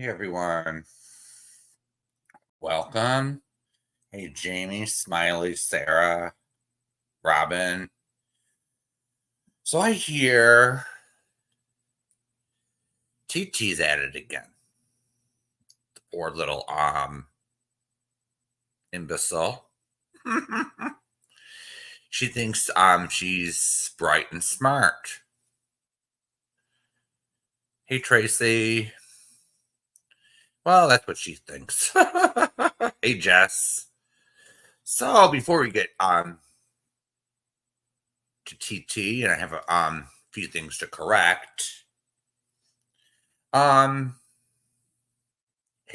Hey everyone, welcome. Hey Jamie, Smiley, Sarah, Robin. So I hear TT's at it again. The poor little imbecile. She thinks she's bright and smart. Hey Tracy. Well, that's what she thinks. Hey Jess. So before we get to TT, and I have a few things to correct. Hey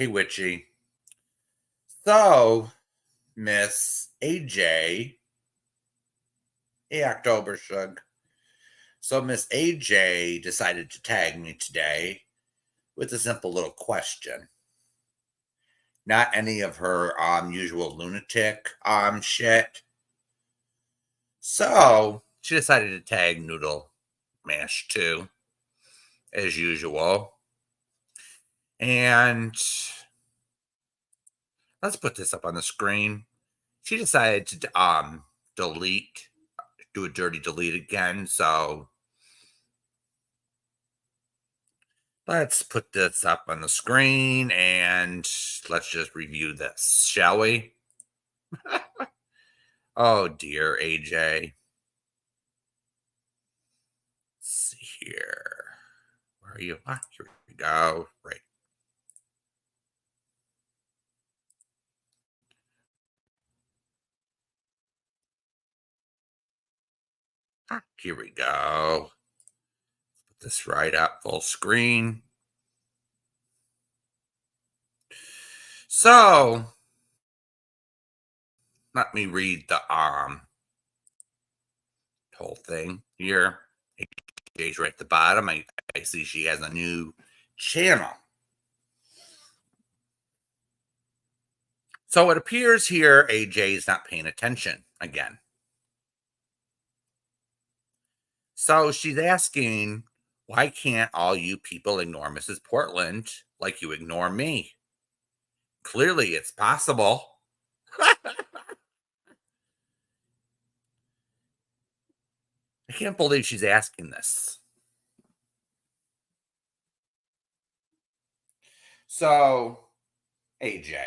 Witchy. So Miss AJ, hey October Shug. So Miss AJ decided to tag me today with a simple little question. Not any of her usual lunatic shit. So she decided to tag Noodle Mash too, as usual. And let's put this up on the screen. She decided to delete, do a dirty delete again. So let's put this up on the screen and let's just review this, shall we? Oh dear, AJ. Let's see here. Where are you? Here we go. Right. Here we go. Put this right up full screen. So let me read the whole thing here. AJ's right at the bottom. I see she has a new channel. So it appears here AJ is not paying attention again. So she's asking, why can't all you people ignore Mrs. Portland like you ignore me? Clearly it's possible. I can't believe she's asking this. So, AJ,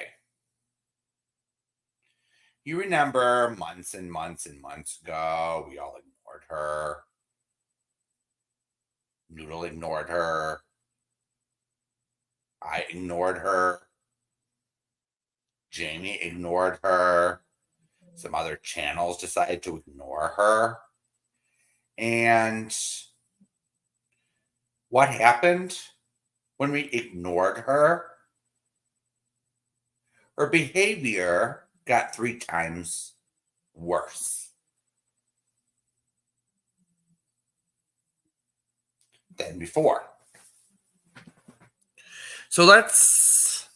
you remember months and months and months ago, we all ignored her. Noodle ignored her. I ignored her. Jamie ignored her. Some other channels decided to ignore her. And what happened when we ignored her? Her behavior got 3 times worse than before. So let's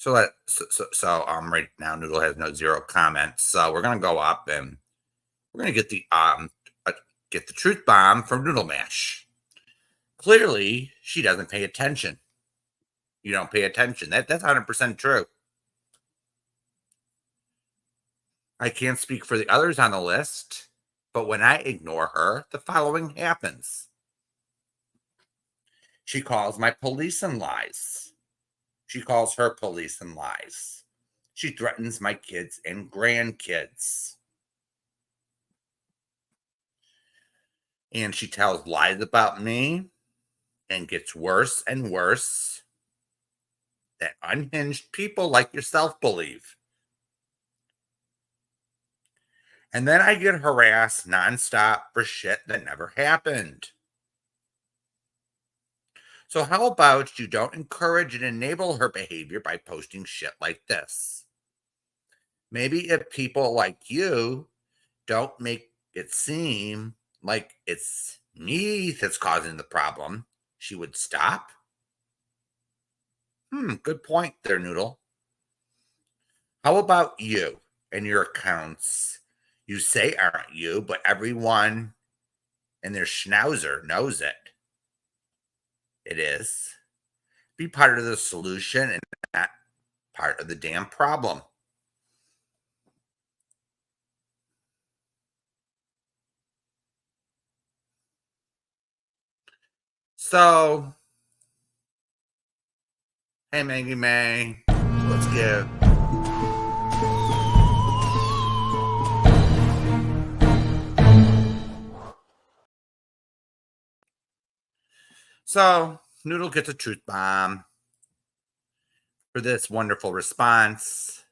right now Noodle has no 0 comments. So we're gonna go up and we're gonna get the truth bomb from Noodle Mash. Clearly, she doesn't pay attention. You don't pay attention. That's 100% true. I can't speak for the others on the list, but when I ignore her, the following happens. She calls my police and lies. She calls her police and lies. She threatens my kids and grandkids. And she tells lies about me and gets worse and worse that unhinged people like yourself believe. And then I get harassed nonstop for shit that never happened. So how about you don't encourage and enable her behavior by posting shit like this? Maybe if people like you don't make it seem like it's me that's causing the problem, she would stop. Good point there, Noodle. How about you? and your accounts you say aren't you, but everyone and their schnauzer knows it. It is. Be part of the solution and not part of the damn problem. So, hey, Maggie May, let's give. So, Noodle gets a truth bomb for this wonderful response.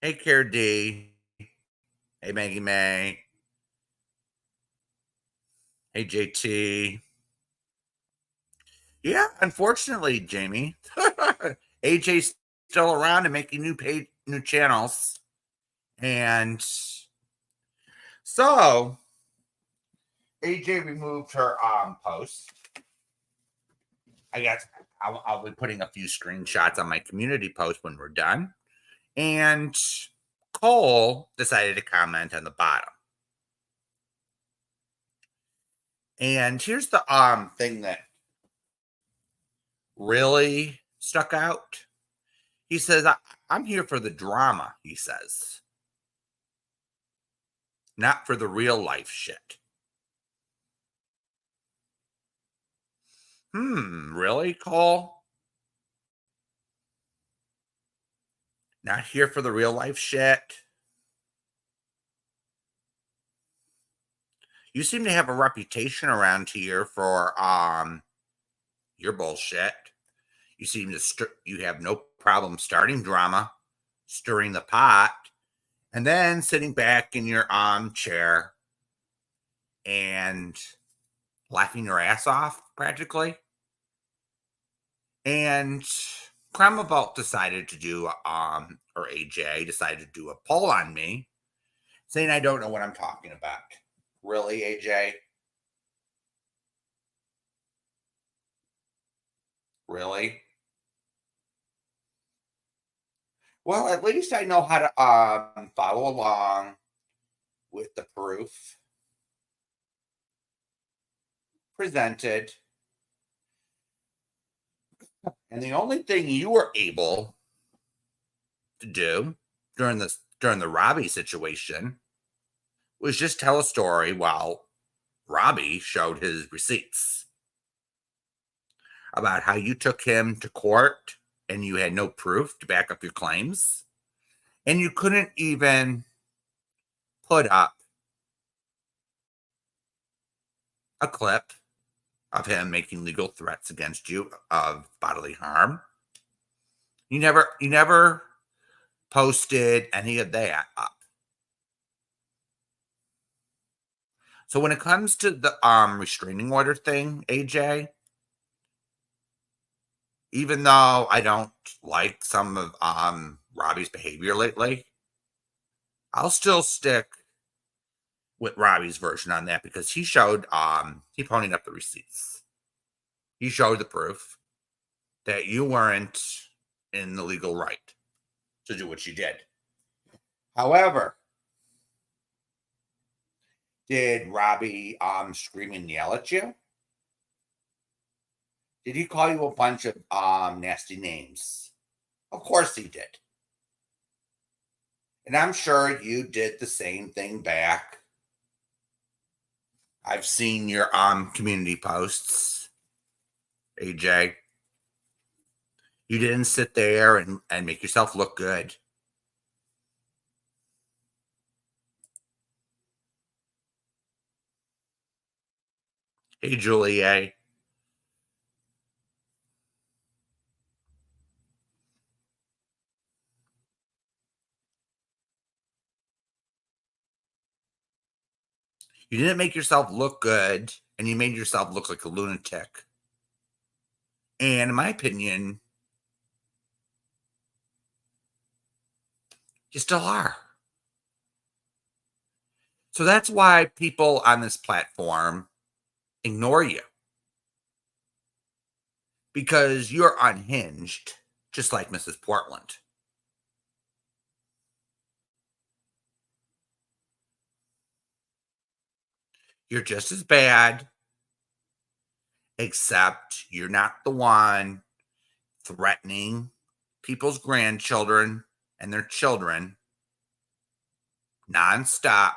Hey, Care D. Hey, Maggie May. Hey, JT. Yeah, unfortunately, Jamie, AJ's still around and making new channels. And so AJ removed her post. I guess I'll be putting a few screenshots on my community post when we're done. And Cole decided to comment on the bottom. And here's the thing that really stuck out. He says, I'm here for the drama, he says, not for the real life shit. Really, Cole? Not here for the real life shit? You seem to have a reputation around here for your bullshit. You seem to you have no problem starting drama, stirring the pot, and then sitting back in your chair and laughing your ass off practically. And Kremavault decided to do or AJ decided to do a poll on me saying I don't know what I'm talking about. Really, AJ? Really? Well, at least I know how to follow along with the proof presented. And the only thing you were able to do during the Robbie situation was just tell a story while Robbie showed his receipts about how you took him to court and you had no proof to back up your claims. And you couldn't even put up a clip of him making legal threats against you of bodily harm. You never posted any of that up. So when it comes to the restraining order thing, AJ, even though I don't like some of Robbie's behavior lately, I'll still stick with Robbie's version on that because he showed he ponied up the receipts. He showed the proof that you weren't in the legal right to do what you did. However, did Robbie scream and yell at you? Did he call you a bunch of nasty names? Of course he did. And I'm sure you did the same thing back. I've seen your community posts, AJ. You didn't sit there and make yourself look good. Hey, Julie. You didn't make yourself look good, and you made yourself look like a lunatic. And in my opinion, you still are. So that's why people on this platform ignore you. because you're unhinged, just like Mrs. Portland. You're just as bad, except you're not the one threatening people's grandchildren and their children nonstop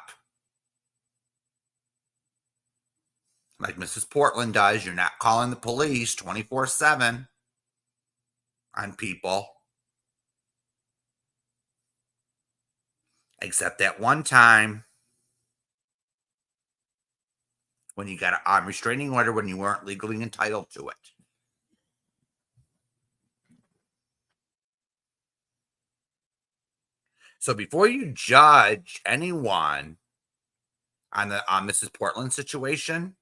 like Mrs. Portland does. You're not calling the police 24/7 on people. Except that one time when you got a restraining order when you weren't legally entitled to it. So before you judge anyone on the Mrs. Portland situation,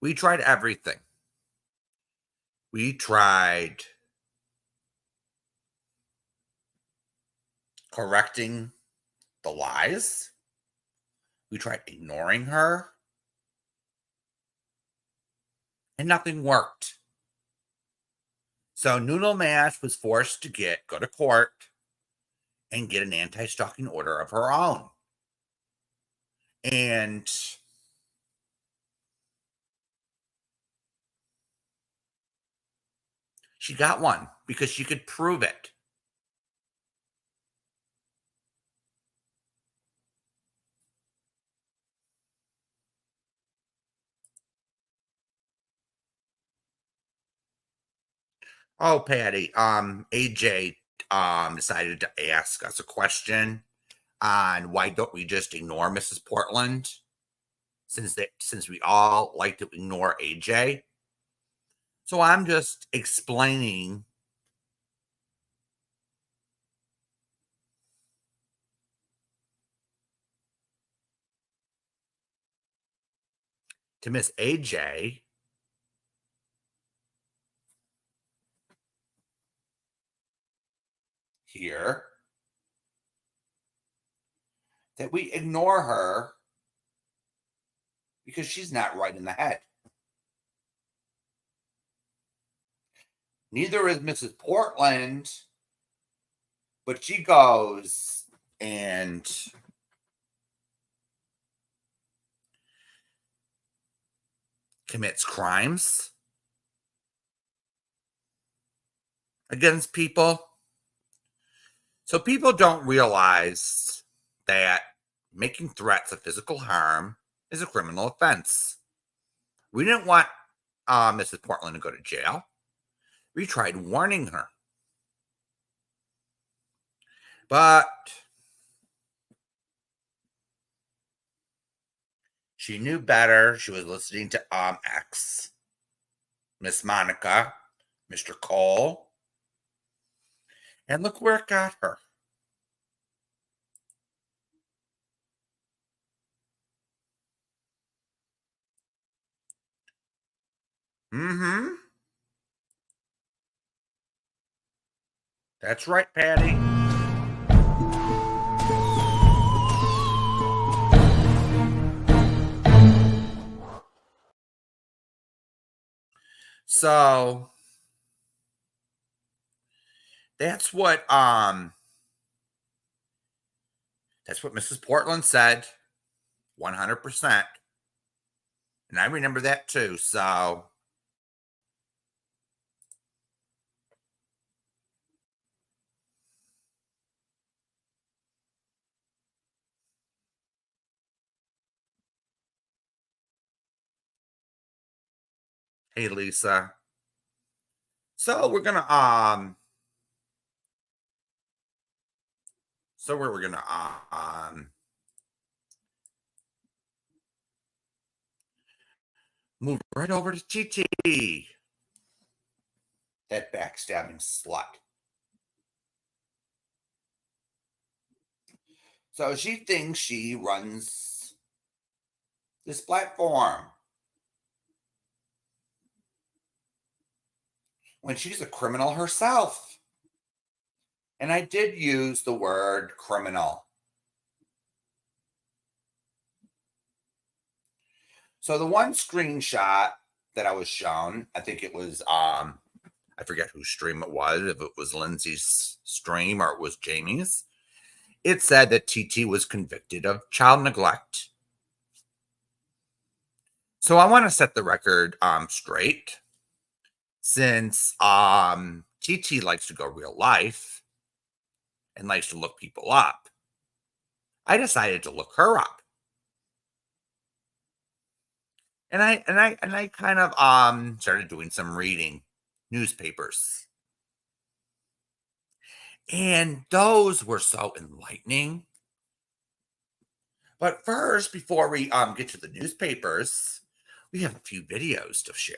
we tried everything. We tried correcting the lies. We tried ignoring her. And nothing worked. So Noodle Mash was forced to go to court and get an anti-stalking order of her own. And she got one because she could prove it. Oh, Patty, AJ decided to ask us a question on why don't we just ignore Mrs. Portland since we all like to ignore AJ. So I'm just explaining to Miss AJ here that we ignore her because she's not right in the head. Neither is Mrs. Portland, but she goes and commits crimes against people. So people don't realize that making threats of physical harm is a criminal offense. We didn't want Mrs. Portland to go to jail. We tried warning her. But she knew better. She was listening to X, Miss Monica, Mr. Cole. And look where it got her. Mm-hmm. That's right, Patty. So that's what Mrs. Portland said, 100%. And I remember that too. So hey, Lisa. So we're gonna move right over to TT. That backstabbing slut. So she thinks she runs this platform when she's a criminal herself. And I did use the word criminal. So the one screenshot that I was shown, I think it was I forget whose stream it was, if it was Lindsay's stream or it was Jamie's. It said that TT was convicted of child neglect. So I want to set the record straight. Since TT likes to go real life and likes to look people up, I decided to look her up. And I kind of started doing some reading newspapers. And those were so enlightening. But first, before we get to the newspapers, we have a few videos to share.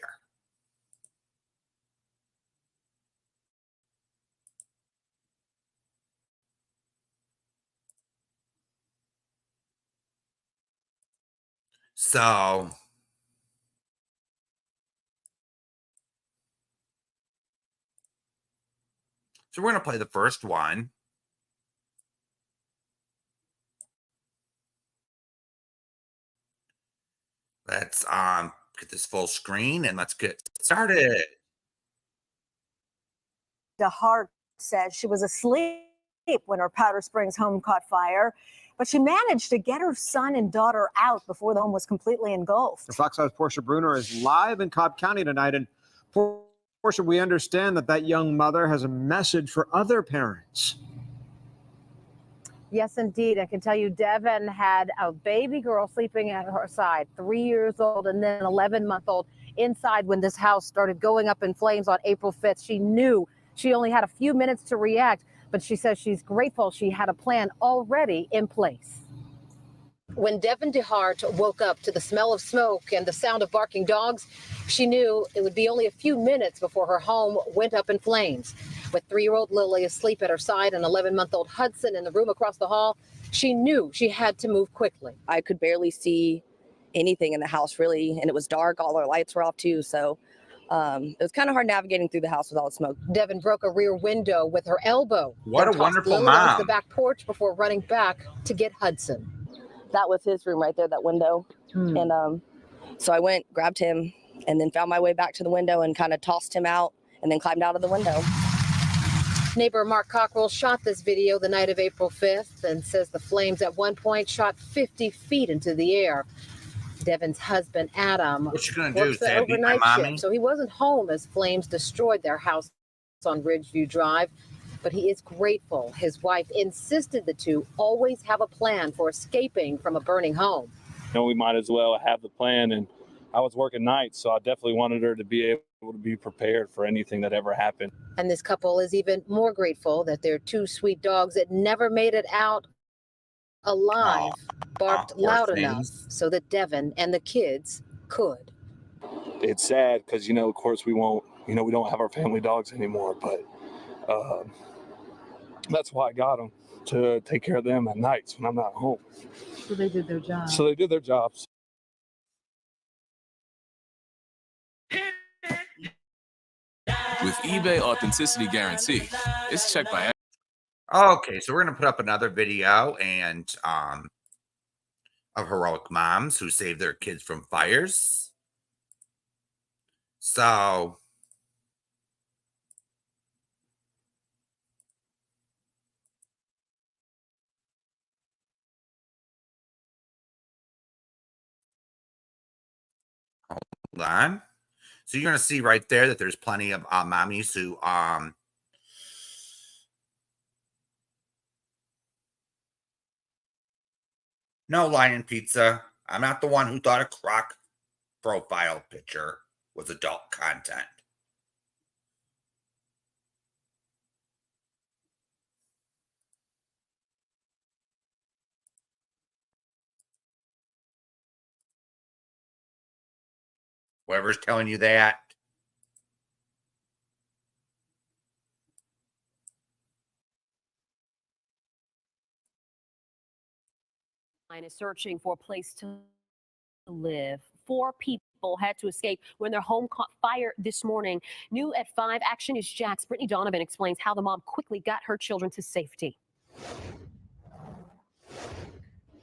So we're going to play the first one. Let's get this full screen and let's get started. DeHart says she was asleep when her Powder Springs home caught fire, but she managed to get her son and daughter out before the home was completely engulfed. Fox 5's Portia Bruner is live in Cobb County tonight. And Portia, we understand that young mother has a message for other parents. Yes, indeed. I can tell you Devin had a baby girl sleeping at her side, 3 years old, and then an 11-month-old inside when this house started going up in flames on April 5th. She knew she only had a few minutes to react, but she says she's grateful she had a plan already in place. When Devin DeHart woke up to the smell of smoke and the sound of barking dogs, she knew it would be only a few minutes before her home went up in flames. With 3-year-old Lily asleep at her side and 11-month-old Hudson in the room across the hall, she knew she had to move quickly. I could barely see anything in the house, really, and it was dark. All our lights were off, too, so it was kind of hard navigating through the house with all the smoke. Devin broke a rear window with her elbow. What a wonderful Lily mom. onto the back porch before running back to get Hudson. That was his room right there, that window. And so I went, grabbed him, and then found my way back to the window and kind of tossed him out and then climbed out of the window. Neighbor Mark Cockrell shot this video the night of April 5th and says the flames at one point shot 50 feet into the air. Devin's husband, Adam, What you gonna do? works the Say I beat my overnight mommy? shift, so he wasn't home as flames destroyed their house on Ridgeview Drive. But he is grateful his wife insisted the two always have a plan for escaping from a burning home. We might as well have the plan. And I was working nights, so I definitely wanted her to be able to be prepared for anything that ever happened. And this couple is even more grateful that their 2 sweet dogs that never made it out alive barked loud enough so that Devin and the kids could. It's sad because, of course we won't, we don't have our family dogs anymore, but that's why I got them, to take care of them at nights when I'm not home. So they did their job. So they did their jobs. With eBay Authenticity Guarantee, it's checked by. Okay, so we're going to put up another video and of heroic moms who saved their kids from fires. So hold on. So you're going to see right there that there's plenty of mommies who no, Lion Pizza. I'm not the one who thought a croc profile picture was adult content. Whoever's telling you that. Is searching for a place to live. 4 people people had to escape when their home caught fire this morning. New at 5, Action News Jax Brittany Donovan explains how the mom quickly got her children to safety.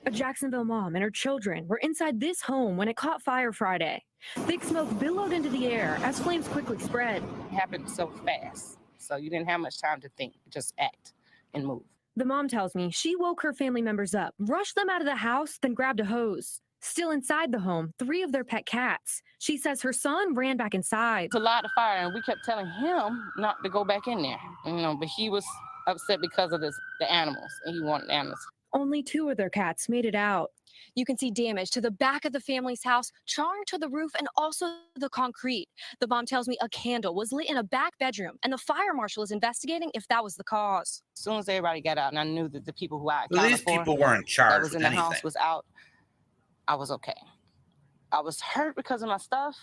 A Jacksonville mom and her children were inside this home when it caught fire Friday. Thick smoke billowed into the air as flames quickly spread. It happened so fast, so you didn't have much time to think, just act and move. The mom tells me she woke her family members up, rushed them out of the house, then grabbed a hose. Still inside the home, 3 of their pet cats. She says her son ran back inside. It's a lot of fire, and we kept telling him not to go back in there, but he was upset because of the animals, and he wanted animals. Only 2 of their cats made it out. You can see damage to the back of the family's house, charring to the roof and also the concrete. The mom tells me a candle was lit in a back bedroom, and the fire marshal is investigating if that was the cause. As soon as everybody got out, and I knew that the people who I Well, these people weren't charged that was in with the anything. house was out, I was okay. I was hurt because of my stuff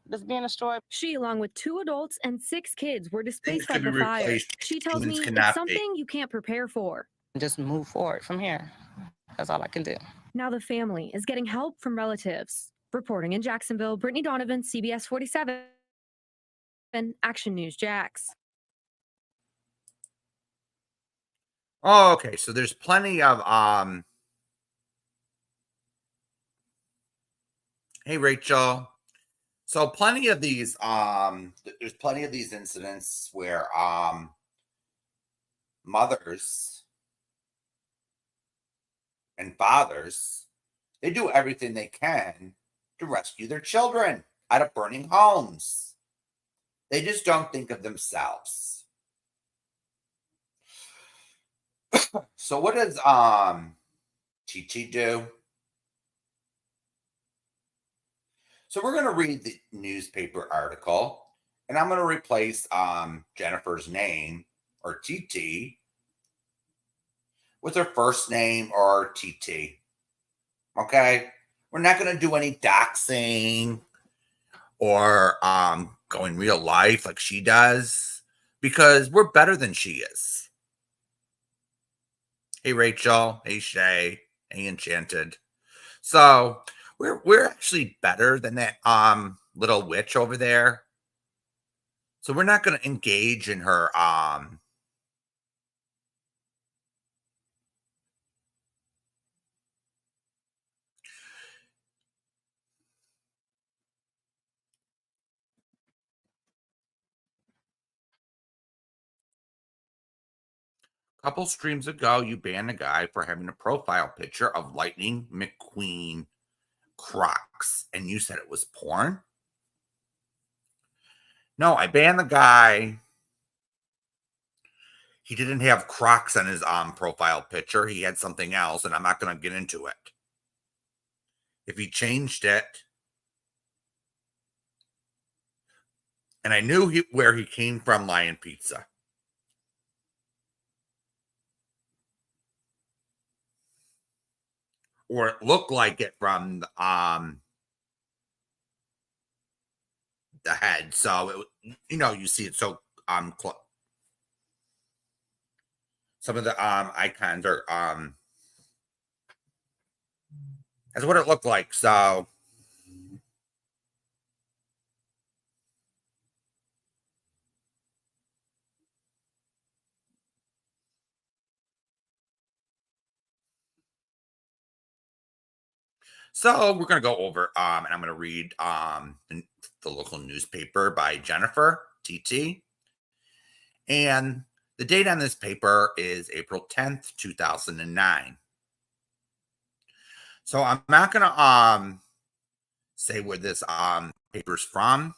that's being destroyed. She, along with 2 adults and 6 kids, were displaced by could be the fire. replaced. She tells me Humans it's cannot be. something you can't prepare for. Just move forward from here. That's all I can do. Now the family is getting help from relatives. Reporting in Jacksonville, Brittany Donovan, CBS 47, Action News Jax. Oh, okay. So there's plenty of Hey Rachel. So plenty of these there's plenty of these incidents where mothers and fathers, they do everything they can to rescue their children out of burning homes. They just don't think of themselves. So what does Chi do? So we're going to read the newspaper article, and I'm going to replace Jennifer's name, or TT, with her first name, or TT. Okay? We're not going to do any doxing or going real life like she does, because we're better than she is. Hey, Rachel. Hey, Shay. Hey, Enchanted. So we're actually better than that little witch over there. So we're not going to engage in her couple streams ago, you banned a guy for having a profile picture of Lightning McQueen Crocs, and you said it was porn. No, I banned the guy. He didn't have Crocs on his profile picture. He had something else, and I'm not going to get into it. If he changed it, and I knew where he came from, Lion Pizza. Or it looked like it from the head. So, you see it so some of the icons are that's what it looked like. So we're going to go over, and I'm going to read the local newspaper by Jennifer, TT. And the date on this paper is April 10th, 2009. So I'm not going to say where this paper's from.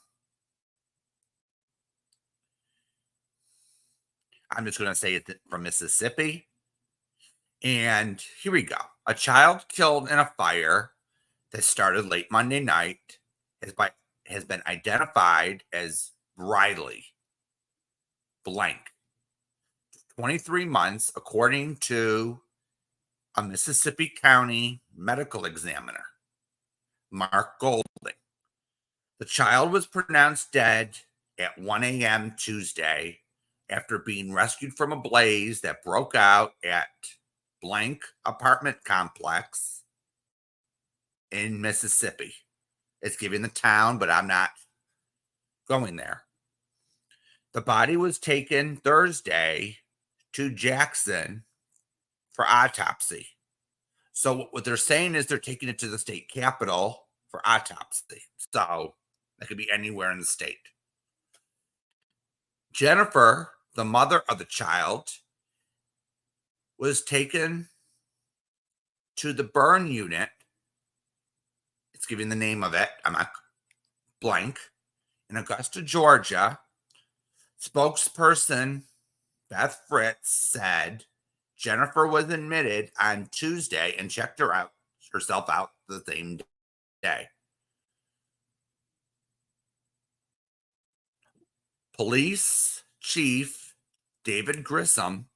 I'm just going to say it's from Mississippi. And here we go. A child killed in a fire that started late Monday night has been identified as Briley blank. 23 months, according to a Mississippi County medical examiner, Mark Golding. The child was pronounced dead at 1 a.m. Tuesday after being rescued from a blaze that broke out at blank apartment complex in Mississippi. It's giving the town, but I'm not going there. The body was taken Thursday to Jackson for autopsy. So what they're saying is they're taking it to the state capitol for autopsy. So that could be anywhere in the state. Jennifer, the mother of the child, was taken to the burn unit. It's giving the name of it. I'm not blank. In Augusta, Georgia. Spokesperson Beth Fritz said Jennifer was admitted on Tuesday and checked herself out the same day. Police Chief David Grissom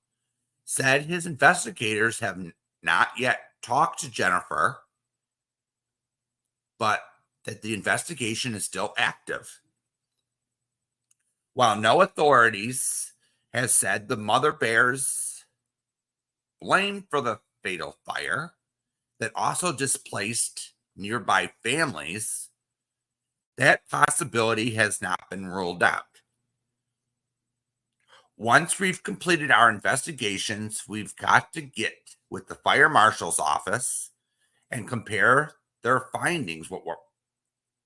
said his investigators have not yet talked to Jennifer, but that the investigation is still active. While no authorities has said the mother bears blame for the fatal fire that also displaced nearby families, that possibility has not been ruled out. Once we've completed our investigations, we've got to get with the fire marshal's office and compare their findings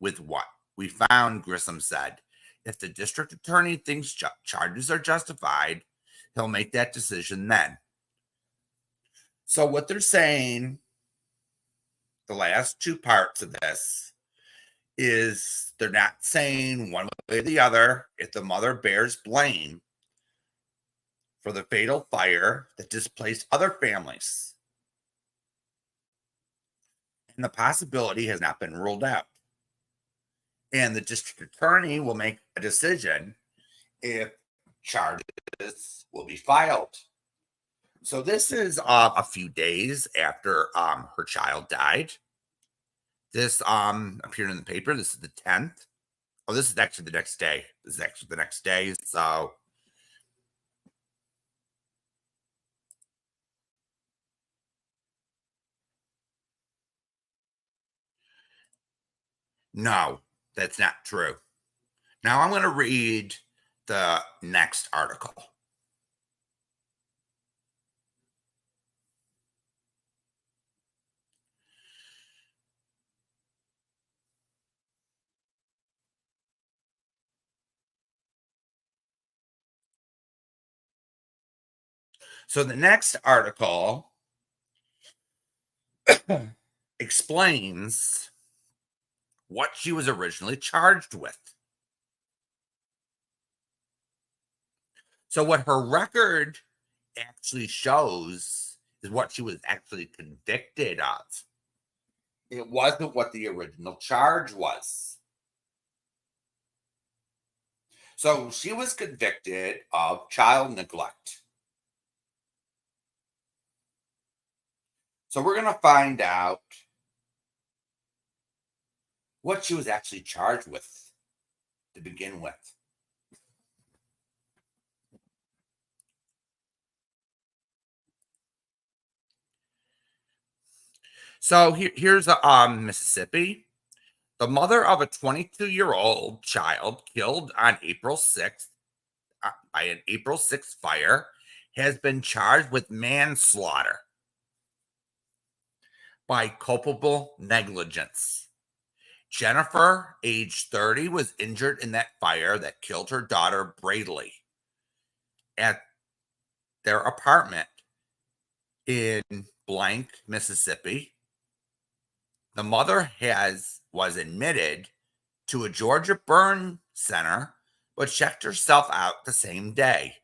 with what we found, Grissom said. If the district attorney thinks charges are justified, he'll make that decision then. So what they're saying, the last two parts of this, is they're not saying one way or the other if the mother bears blame for the fatal fire that displaced other families. And the possibility has not been ruled out. And the district attorney will make a decision if charges will be filed. So this is a few days after her child died. This appeared in the paper. This is the 10th. Oh, this is actually the next day. This is actually the next day. So no, that's not true. Now I'm going to read the next article. So the next article explains what she was originally charged with. So what her record actually shows is what she was actually convicted of. It wasn't what the original charge was. So she was convicted of child neglect. So we're going to find out what she was actually charged with to begin with. So here's Mississippi. The mother of a 22-year-old child killed on April 6th by an April 6th fire has been charged with manslaughter by culpable negligence. Jennifer, age 30, was injured in that fire that killed her daughter, Bradley, at their apartment in blank, Mississippi. The mother was admitted to a Georgia burn center, but checked herself out the same day.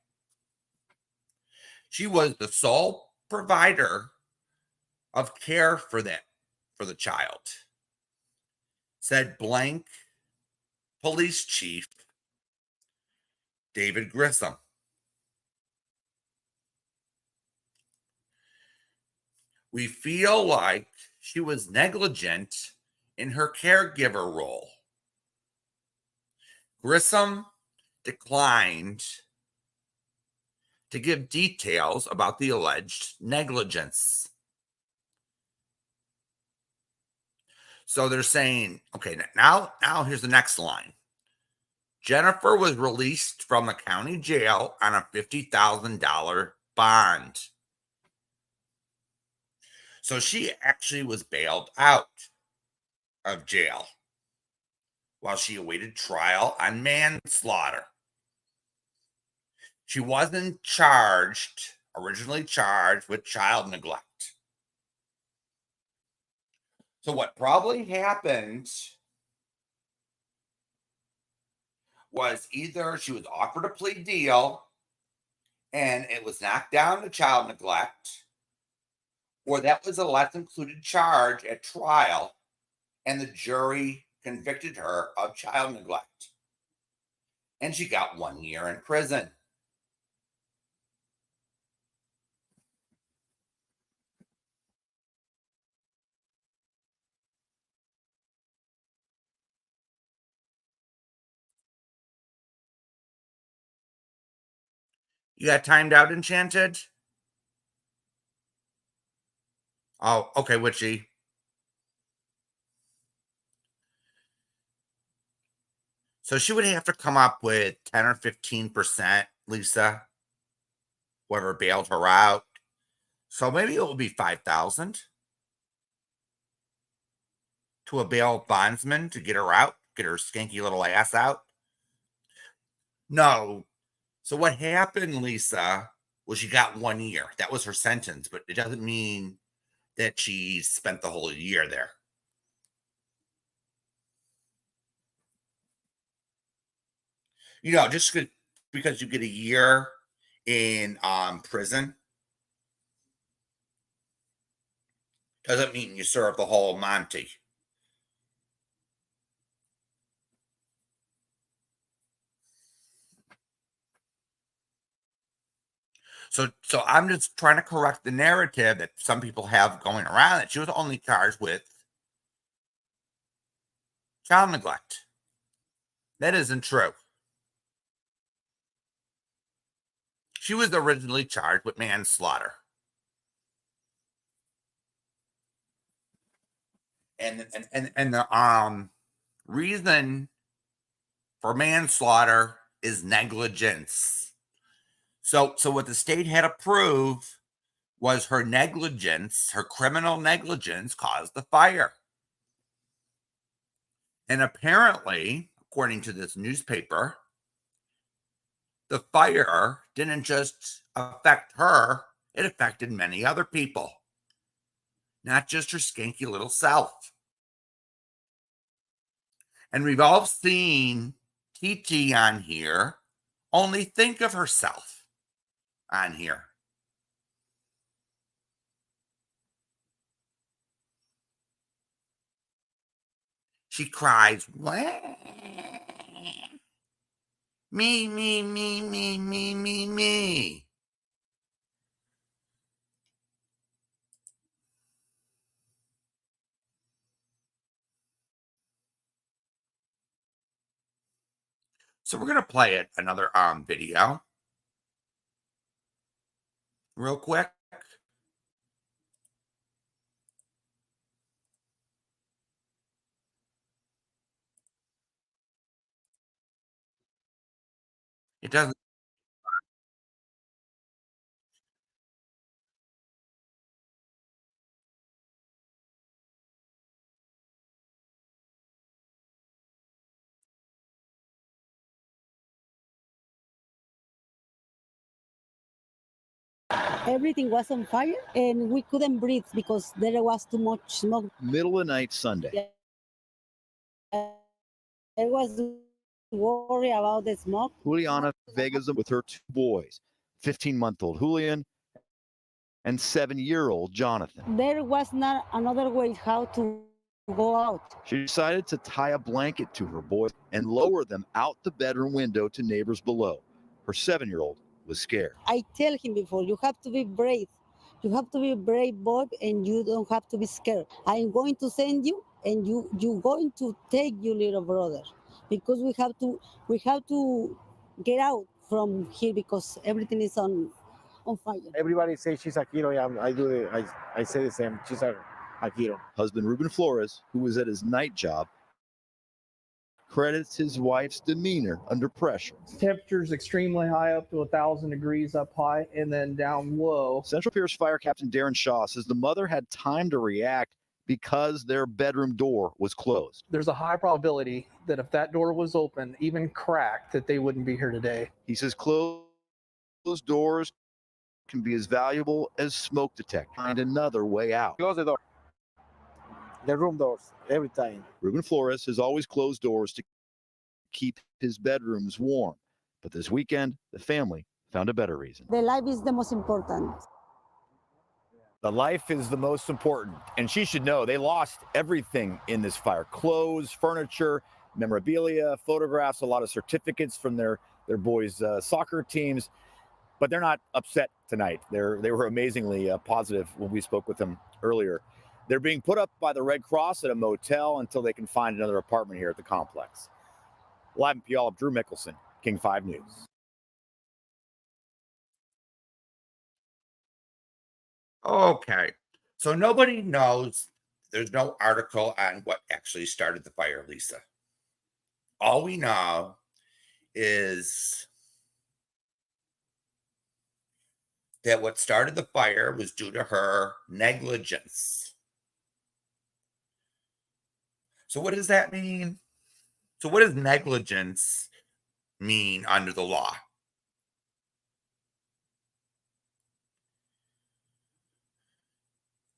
She was the sole provider of care for the child, said blank police chief David Grissom. We feel like she was negligent in her caregiver role. Grissom declined to give details about the alleged negligence. So they're saying, okay, now here's the next line. Jennifer was released from the county jail on a $50,000 bond. So she actually was bailed out of jail while she awaited trial on manslaughter. She wasn't originally charged with child neglect. So what probably happened was either she was offered a plea deal and it was knocked down to child neglect, or that was a less included charge at trial and the jury convicted her of child neglect. And she got 1 year in prison. You got timed out, Enchanted? Oh, okay, Witchy. So she would have to come up with 10 or 15%, Lisa, whoever bailed her out. So maybe it will be 5,000 to a bail bondsman to get her out, get her skanky little ass out. No. So what happened, Lisa, was she got 1 year. That was her sentence, but it doesn't mean that she spent the whole year there. You know, just because you get a year in prison doesn't mean you serve the whole Monty. So I'm just trying to correct the narrative that some people have going around that she was only charged with child neglect. That isn't true. She was originally charged with manslaughter. And the reason for manslaughter is negligence. So what the state had to prove was her negligence, her criminal negligence caused the fire. And apparently, according to this newspaper, the fire didn't just affect her, it affected many other people, not just her skanky little self. And we've all seen TT on here only think of herself on here. She cries, me, me, me, me, me, me, me. So we're going to play it, another video real quick. It doesn't. Everything was on fire and we couldn't breathe because there was too much smoke. Middle of the night Sunday. I was worried about the smoke. Juliana Vegas with her two boys, 15-month-old Julian and 7-year-old Jonathan. There was not another way how to go out. She decided to tie a blanket to her boys and lower them out the bedroom window to neighbors below. Her 7-year-old was scared. I tell him before, you have to be brave. You have to be a brave boy and you don't have to be scared. I'm going to send you and you're going to take your little brother because we have to get out from here because everything is on fire. Everybody says she's a hero. I say the same. She's a Husband Ruben Flores, who was at his night job, credits his wife's demeanor under pressure. Temperatures extremely high, up to 1,000 degrees up high, and then down low. Central Pierce Fire Captain Darren Shaw says the mother had time to react because their bedroom door was closed. There's a high probability that if that door was open, even cracked, that they wouldn't be here today. He says closed doors can be as valuable as smoke detectors. Find another way out. Close the door. The room doors, every time. Ruben Flores has always closed doors to keep his bedrooms warm. But this weekend, the family found a better reason. The life is the most important. The life is the most important, and she should know they lost everything in this fire: clothes, furniture, memorabilia, photographs, a lot of certificates from their boys' soccer teams. But they're not upset tonight. They were amazingly positive when we spoke with them earlier. They're being put up by the Red Cross at a motel until they can find another apartment here at the complex. Live in Puyallup, Drew Mickelson, King 5 News. Okay. So nobody knows. There's no article on what actually started the fire, Lisa. All we know is that what started the fire was due to her negligence. So what does that mean? So what does negligence mean under the law?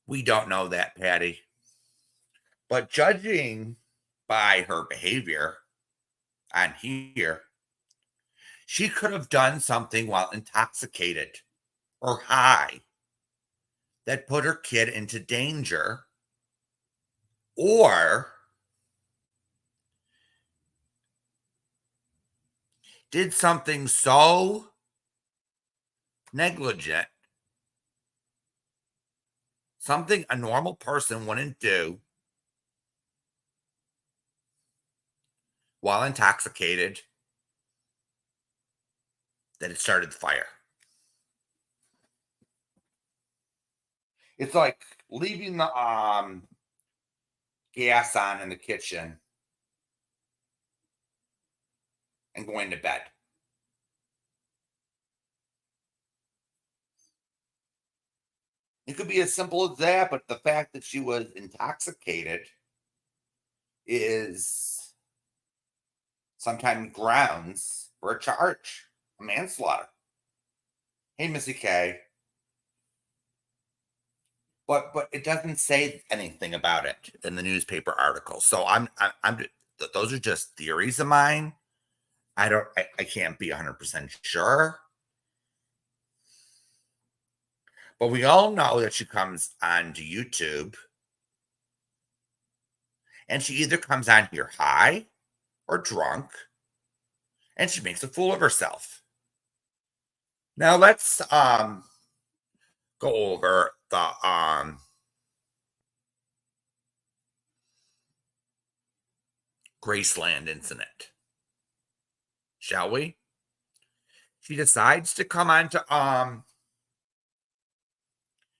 We don't know that, Patty. But judging by her behavior on here, she could have done something while intoxicated or high that put her kid into danger, or did something so negligent, something a normal person wouldn't do while intoxicated, that it started the fire. It's like leaving the gas on in the kitchen and going to bed. It could be as simple as that, but the fact that she was intoxicated is sometimes grounds for a charge, a manslaughter. Hey, Missy K. But it doesn't say anything about it in the newspaper article. So I'm those are just theories of mine. I can't be 100% sure. But we all know that she comes onto YouTube and she either comes on here high or drunk and she makes a fool of herself. Now let's go over the Graceland incident, shall we? She decides to come on to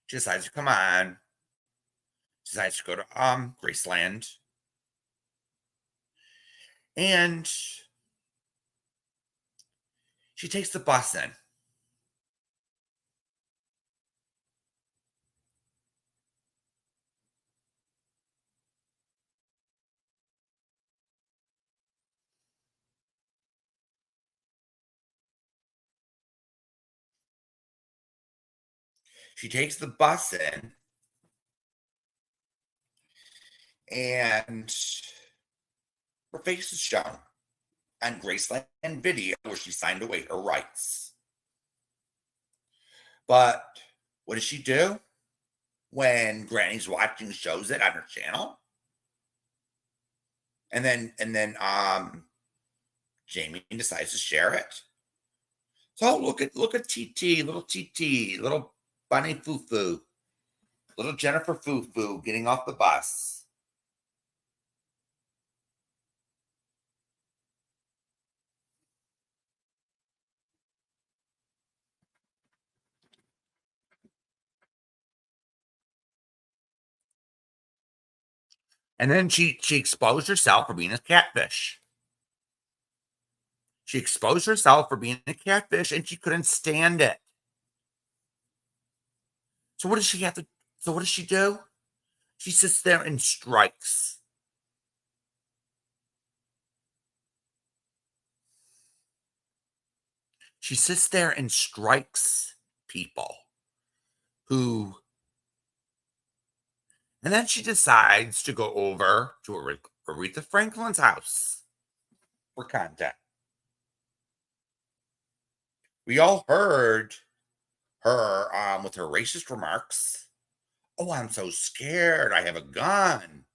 she decides to come on, decides to go to Graceland, and she takes the bus in. She takes the bus in, and her face is shown on Graceland video where she signed away her rights. But what does she do when Granny's watching, shows it on her channel? And then Jamie decides to share it. So look at TT, little Bunny Foo-Foo, little Jennifer Foo-Foo getting off the bus. And then she exposed herself for being a catfish. She exposed herself for being a catfish, and she couldn't stand it. So what does she have to? So what does she do? She sits there and strikes. She sits there and strikes people who, and then she decides to go over to Aretha Franklin's house for content. We all heard her with her racist remarks. Oh, I'm so scared. I have a gun.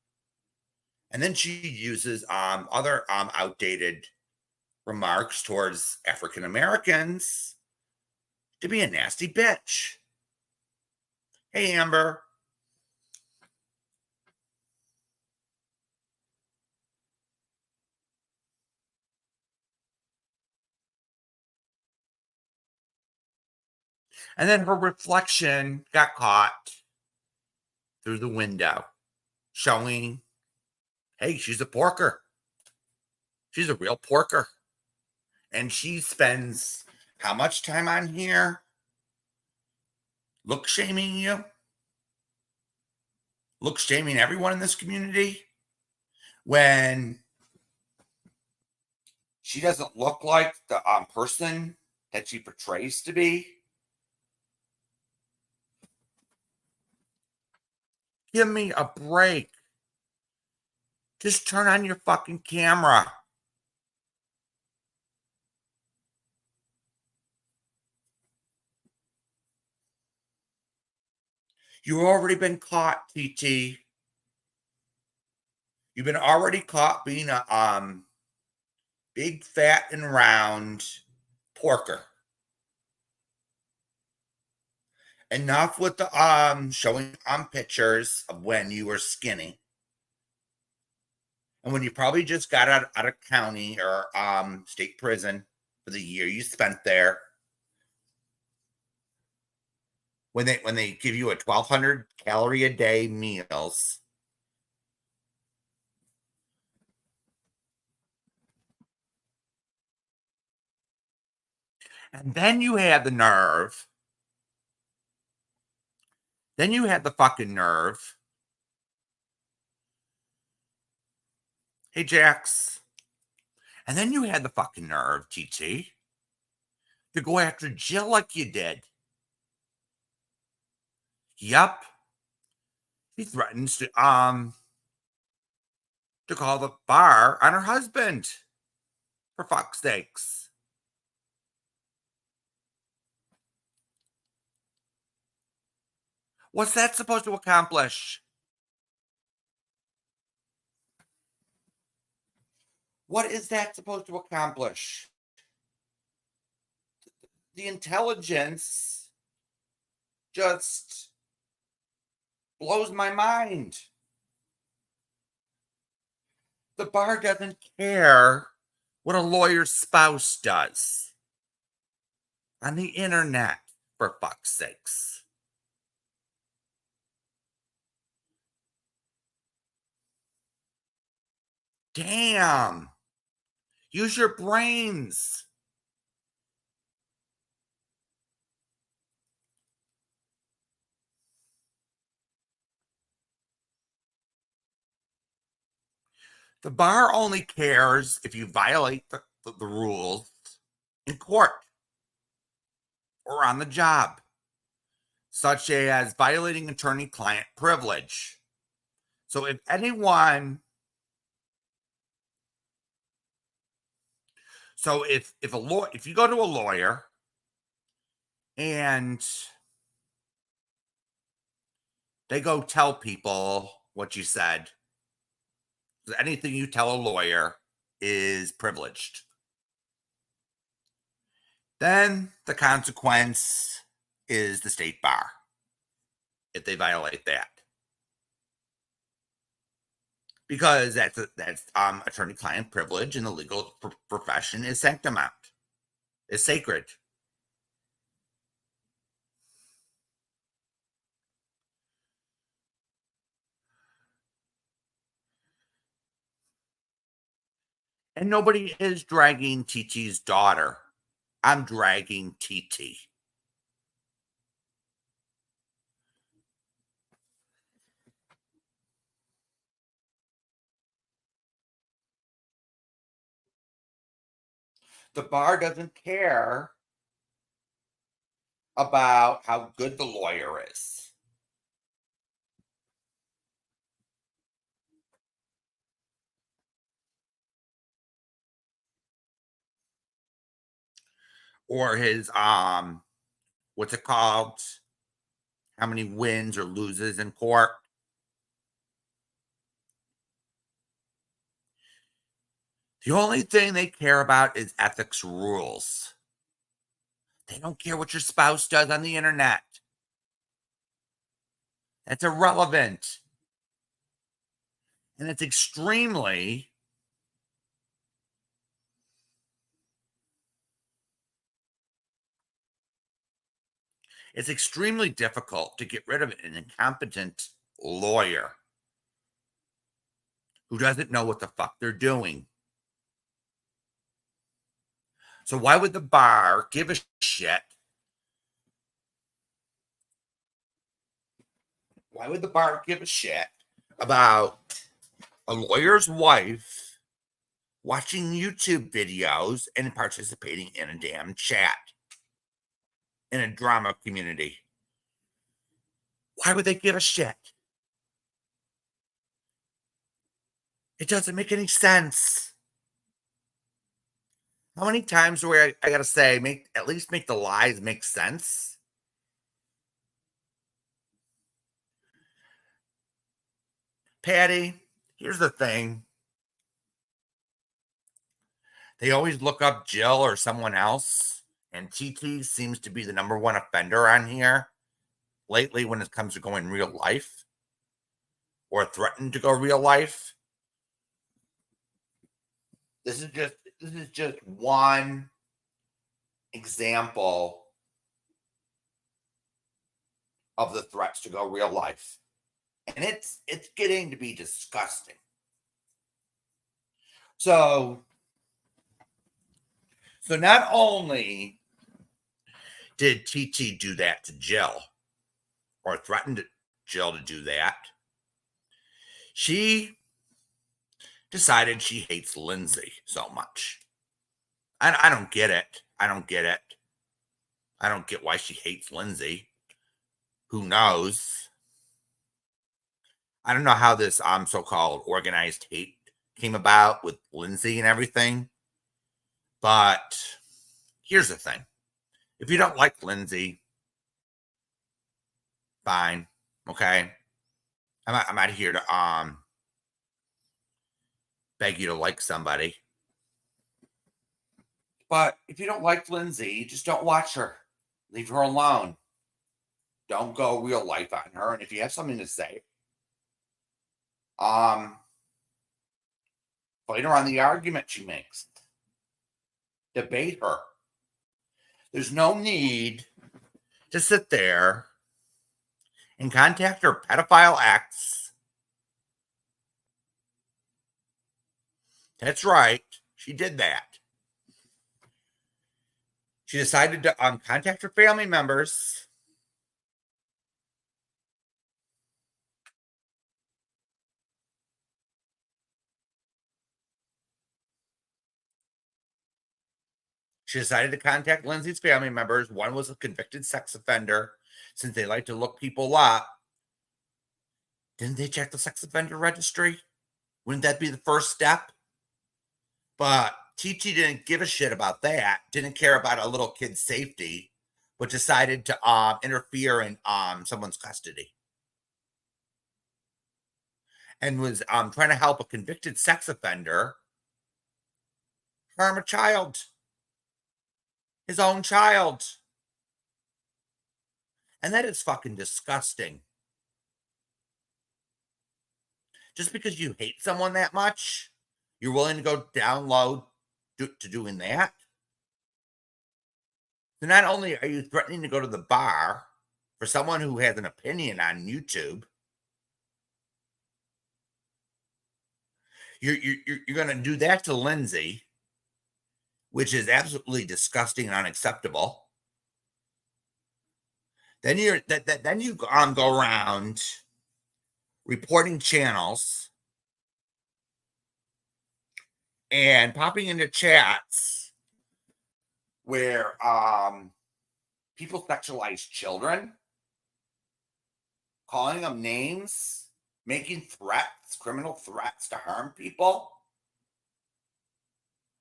And then she uses other outdated remarks towards African Americans to be a nasty bitch. Hey, Amber. And then her reflection got caught through the window, showing, hey, she's a porker. She's a real porker. And she spends how much time on here? Look shaming you? Look shaming everyone in this community? When she doesn't look like the person that she portrays to be? Give me a break. Just turn on your fucking camera. You've already been caught, TT. You've been already caught being a big, fat, and round porker. Enough with the showing pictures of when you were skinny. And when you probably just got out of county or state prison for the year you spent there. When they give you a 1,200 calorie a day meals. And then you had the nerve. Then you had the fucking nerve. Hey, Jax. And then you had the fucking nerve, TT, to go after Jill like you did. Yup. He threatens to call the bar on her husband. For fuck's sakes. What's that supposed to accomplish? What is that supposed to accomplish? The intelligence just blows my mind. The bar doesn't care what a lawyer's spouse does on the internet, for fuck's sakes. Damn. Use your brains. The bar only cares if you violate the rules in court or on the job, such as violating attorney-client privilege. So if anyone... So if you go to a lawyer and they go tell people what you said, anything you tell a lawyer is privileged. Then the consequence is the state bar if they violate that. Because that's attorney-client privilege in the legal profession is sanctimount. It's sacred. And nobody is dragging TT's daughter. I'm dragging TT. The bar doesn't care about how good the lawyer is. Or his what's it called? How many wins or loses in court? The only thing they care about is ethics rules. They don't care what your spouse does on the internet. That's irrelevant. And it's extremely difficult to get rid of an incompetent lawyer who doesn't know what the fuck they're doing. So why would the bar give a shit? Why would the bar give a shit about a lawyer's wife watching YouTube videos and participating in a damn chat in a drama community? Why would they give a shit? It doesn't make any sense. How many times do I gotta say, at least make the lies make sense? Patty, here's the thing. They always look up Jill or someone else, and TT seems to be the #1 offender on here lately when it comes to going real life or threatening to go real life. This is just one example of the threats to go real life. And it's getting to be disgusting. So not only did TT do that to Jill or threatened Jill to do that, she decided she hates Lindsay so much. I don't get it. I don't get it. I don't get why she hates Lindsay. Who knows? I don't know how this so-called organized hate came about with Lindsay and everything. But here's the thing. If you don't like Lindsay, fine. Okay. I'm not here to beg you to like somebody. But if you don't like Lindsay, just don't watch her. Leave her alone. Don't go real life on her. And if you have something to say, fight her on the argument she makes. Debate her. There's no need to sit there and contact her pedophile ex. That's right. She did that. She decided to contact her family members. She decided to contact Lindsay's family members. One was a convicted sex offender. Since they like to look people up, didn't they check the sex offender registry? Wouldn't that be the first step? But TT didn't give a shit about that. Didn't care about a little kid's safety, but decided to interfere in someone's custody. And was trying to help a convicted sex offender harm a child. His own child. And that is fucking disgusting. Just because you hate someone that much, you're willing to go down low to doing that? So not only are you threatening to go to the bar for someone who has an opinion on YouTube, You're going to do that to Lindsay, which is absolutely disgusting and unacceptable. Then you go around reporting channels and popping into chats where people sexualize children, calling them names, making threats, criminal threats to harm people.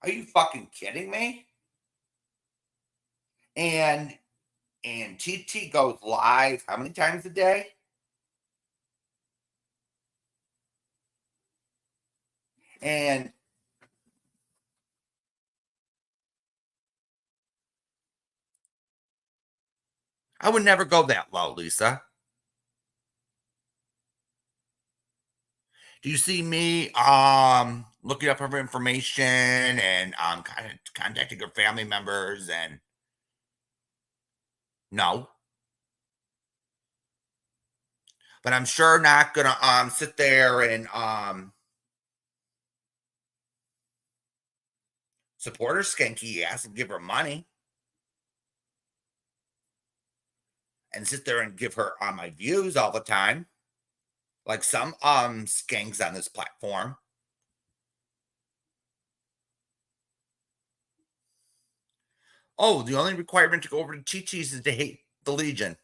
Are you fucking kidding me? And TT goes live how many times a day? And I would never go that low, Lisa. Do you see me looking up her information and contacting her family members? And no. But I'm sure not gonna sit there and support her skanky ass and give her money and sit there and give her my views all the time, like some skanks on this platform. Oh, the only requirement to go over to TT's is to hate the Legion.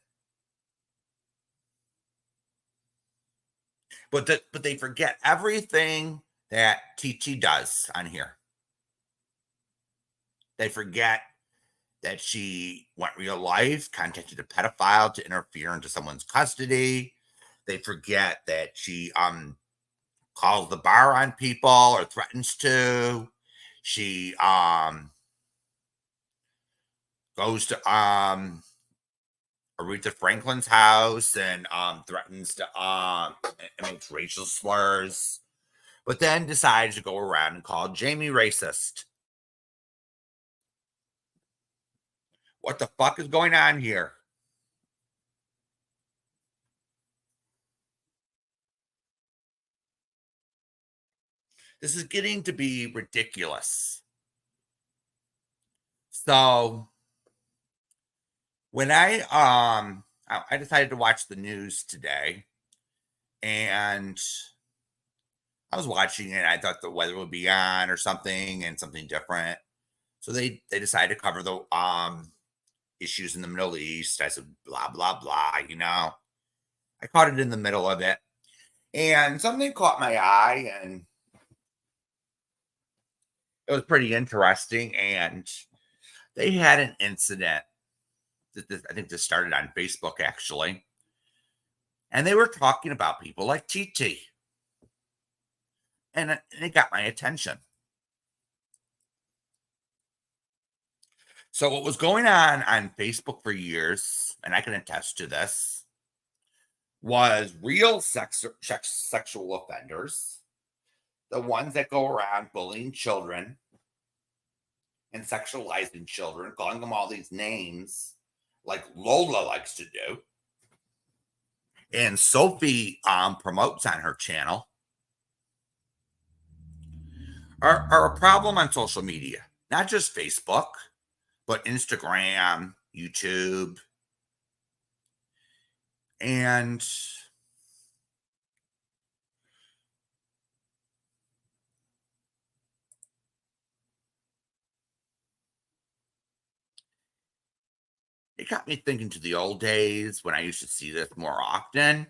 But they forget everything that TT does on here. They forget that she went real life, contacted a pedophile to interfere into someone's custody. They forget that she calls the bar on people or threatens to. She goes to Aretha Franklin's house and threatens to makes racial slurs, but then decides to go around and call Jamie racist. What the fuck is going on here? This is getting to be ridiculous. So when I decided to watch the news today, and I was watching it, I thought the weather would be on or something and something different. So they decided to cover the issues in the Middle East. I said, blah, blah, blah, you know. I caught it in the middle of it. And something caught my eye, and it was pretty interesting. And they had an incident. I think this started on Facebook, actually. And they were talking about people like TT. And it got my attention. So what was going on Facebook for years, and I can attest to this, was real sexual offenders, the ones that go around bullying children and sexualizing children, calling them all these names like Lola likes to do. And Sophie promotes on her channel, are a problem on social media, not just Facebook, but Instagram, YouTube. And it got me thinking to the old days when I used to see this more often.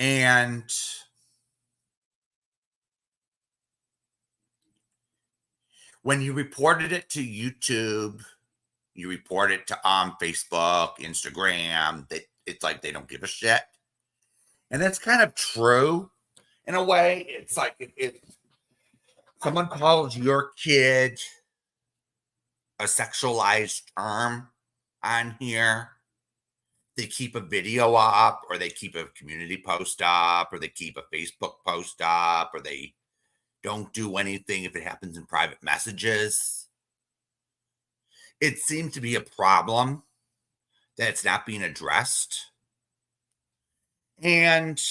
And when you reported it to YouTube, you report it to Facebook, Instagram, it's like they don't give a shit. And that's kind of true in a way. It's like if someone calls your kid a sexualized term on here, they keep a video up, or they keep a community post up, or they keep a Facebook post up, or they don't do anything if it happens in private messages. It seems to be a problem that's not being addressed. And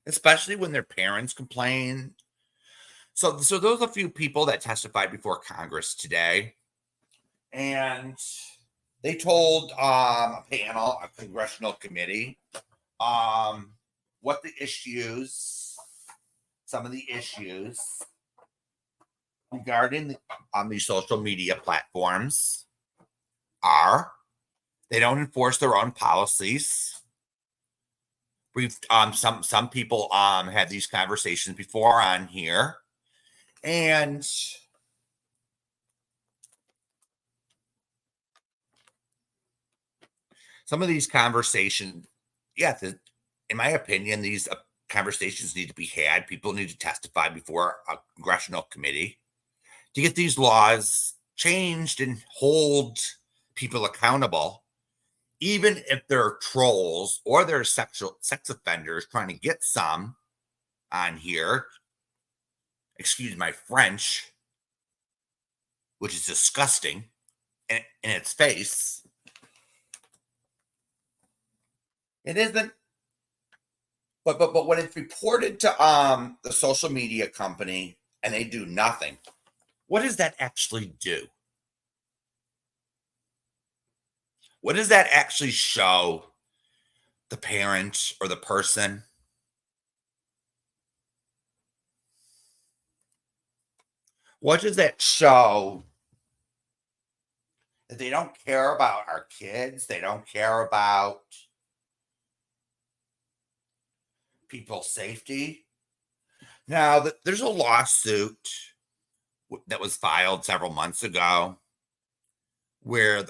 especially when their parents complain. So those are a few people that testified before Congress today, and they told a panel, a congressional committee, what the issues, some of the issues regarding these social media platforms are. They don't enforce their own policies. We've some people had these conversations before on here, and some of these conversations, yeah, in my opinion, these conversations need to be had. People need to testify before a congressional committee to get these laws changed and hold people accountable, even if they're trolls or they're sex offenders trying to get some on here. Excuse my French, which is disgusting in its face. It isn't, but when it's reported to the social media company and they do nothing, what does that actually do? What does that actually show the parent or the person? What does that show? That they don't care about our kids, they don't care about people's safety. Now, there's a lawsuit that was filed several months ago where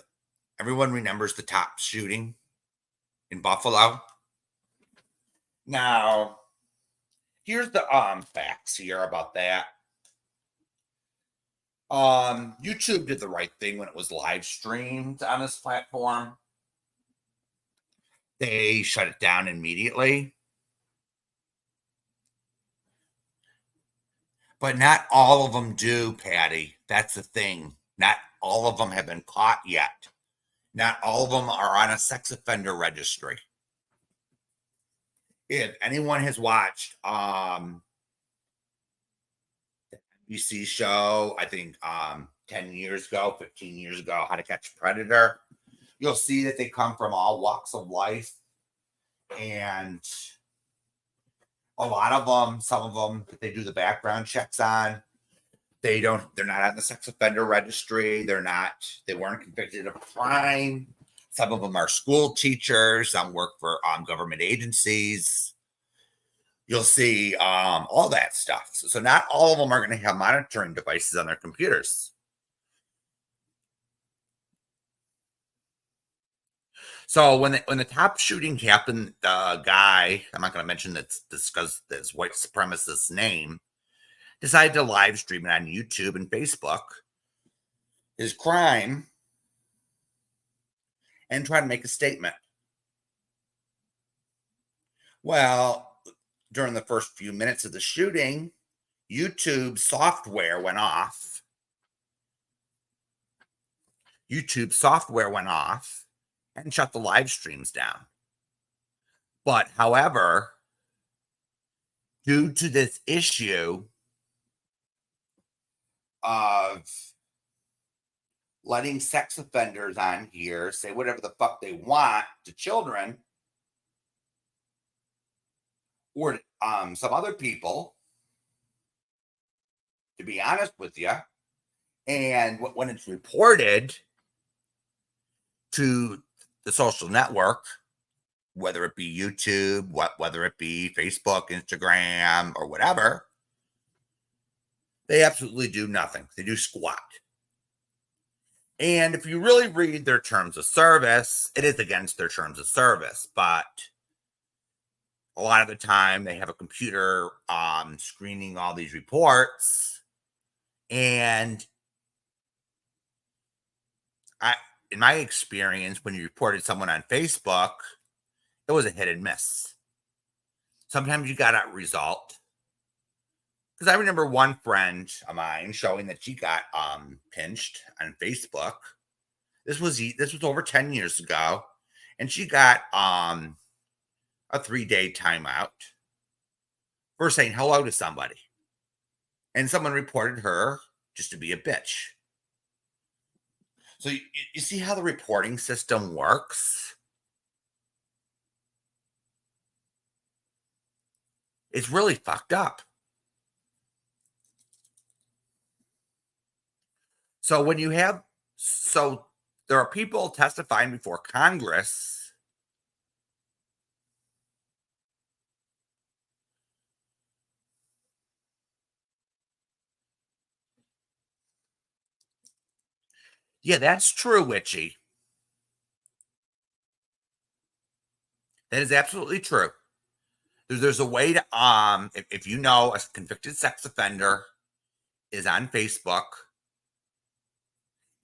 everyone remembers the top shooting in Buffalo. Now, here's the facts here about that. YouTube did the right thing when it was live streamed on this platform. They shut it down immediately. But not all of them do, Patty. That's the thing. Not all of them have been caught yet. Not all of them are on a sex offender registry. If anyone has watched the NBC show, I think 10 years ago, 15 years ago, How to Catch a Predator, you'll see that they come from all walks of life. And a lot of them, some of them that they do the background checks on, they're not on the sex offender registry. They weren't convicted of a crime. Some of them are school teachers. Some work for government agencies. You'll see all that stuff. So not all of them are going to have monitoring devices on their computers. So when the top shooting happened, the guy, I'm not going to mention this white supremacist name, decided to live stream it on YouTube and Facebook, his crime, and try to make a statement. Well, during the first few minutes of the shooting, YouTube software went off. And shut the live streams down. But however, due to this issue of letting sex offenders on here say whatever the fuck they want to children or some other people, to be honest with you, and when it's reported to the social network, whether it be YouTube, whether it be Facebook, Instagram, or whatever, they absolutely do nothing. They do squat. And if you really read their terms of service, it is against their terms of service. But a lot of the time, they have a computer screening all these reports. And in my experience, when you reported someone on Facebook, it was a hit and miss. Sometimes you got a result. Because I remember one friend of mine showing that she got pinched on Facebook. This was over 10 years ago, and she got a 3-day timeout. for saying hello to somebody. And someone reported her just to be a bitch. So you see how the reporting system works? It's really fucked up. So when you have, so there are people testifying before Congress. Yeah, that's true, Witchy. That is absolutely true. There's a way to, if you know a convicted sex offender is on Facebook,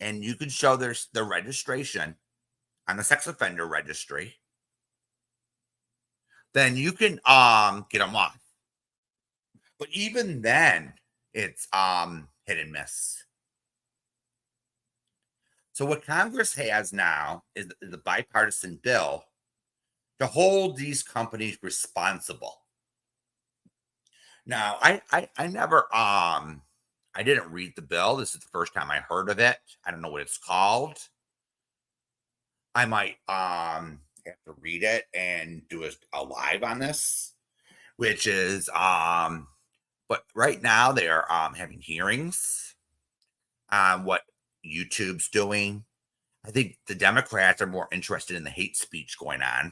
and you can show their registration on the sex offender registry, then you can get them off. But even then, it's hit and miss. So what Congress has now is the bipartisan bill to hold these companies responsible. Now, I never I didn't read the bill. This is the first time I heard of it. I don't know what it's called. I might have to read it and do a live on this, which is but right now they are having hearings on what YouTube's doing. I think the Democrats are more interested in the hate speech going on.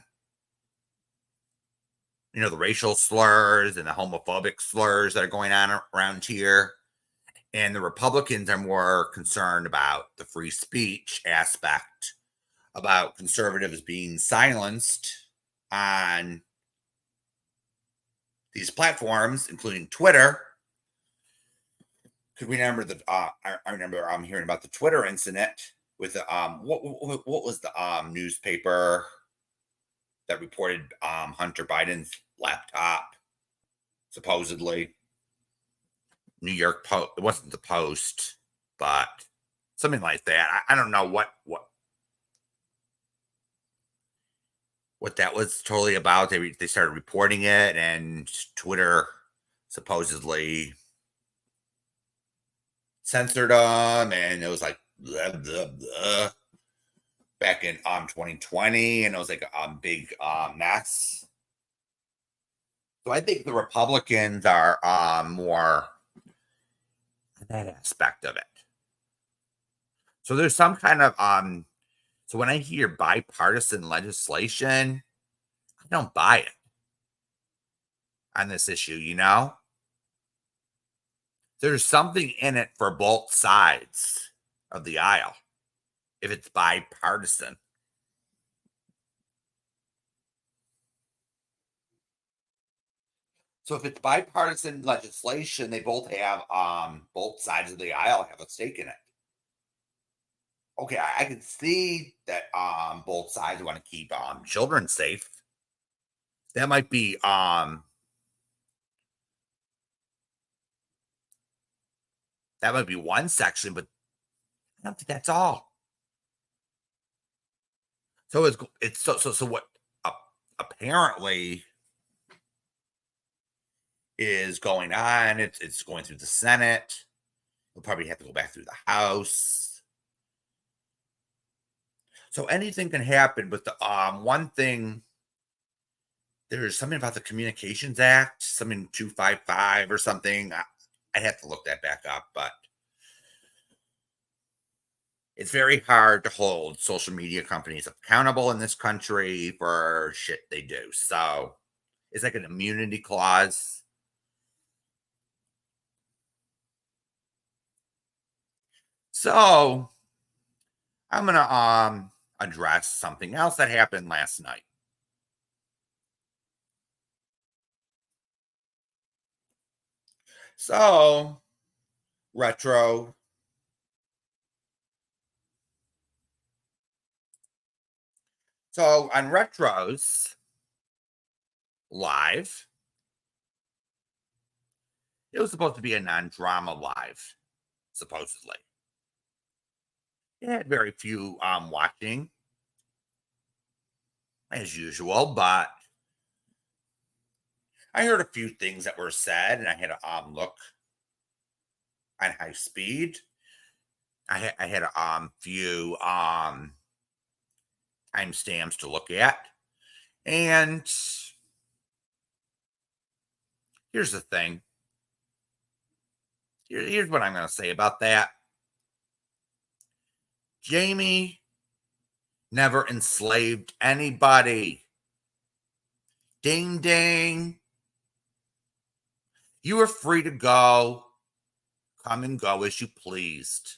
You know, the racial slurs and the homophobic slurs that are going on around here. And the Republicans are more concerned about the free speech aspect, about conservatives being silenced on these platforms, including Twitter. Could we remember the? I remember hearing about the Twitter incident with the what was the newspaper that reported Hunter Biden's laptop, supposedly. New York Post. It wasn't the Post, but something like that. I don't know what that was totally about. They started reporting it, and Twitter supposedly censored them, and it was like blah, blah, blah, back in 2020, and it was like a big mess. So I think the Republicans are more that aspect of it. So there's some kind of so when I hear bipartisan legislation, I don't buy it on this issue, you know? There's something in it for both sides of the aisle if it's bipartisan. So if it's bipartisan legislation, they both have both sides of the aisle have a stake in it. Okay, I can see that both sides want to keep children safe. That might be one section, but I don't think that's all. So it's so what apparently is going on. It's going through the Senate. We'll probably have to go back through the House. So anything can happen. But the one thing, there's something about the Communications Act, something 255 or something. I'd have to look that back up, but it's very hard to hold social media companies accountable in this country for shit they do. So it's like an immunity clause. So I'm going to address something else that happened last night. So, retro. So on Retros Live, it was supposed to be a non-drama live, supposedly. It had very few watching, as usual, but I heard a few things that were said, and I had to look on high speed. I had a few timestamps to look at, and here's the thing. Here's what I'm going to say about that. Jamie never enslaved anybody. Ding, ding. You are free to go. Come and go as you pleased,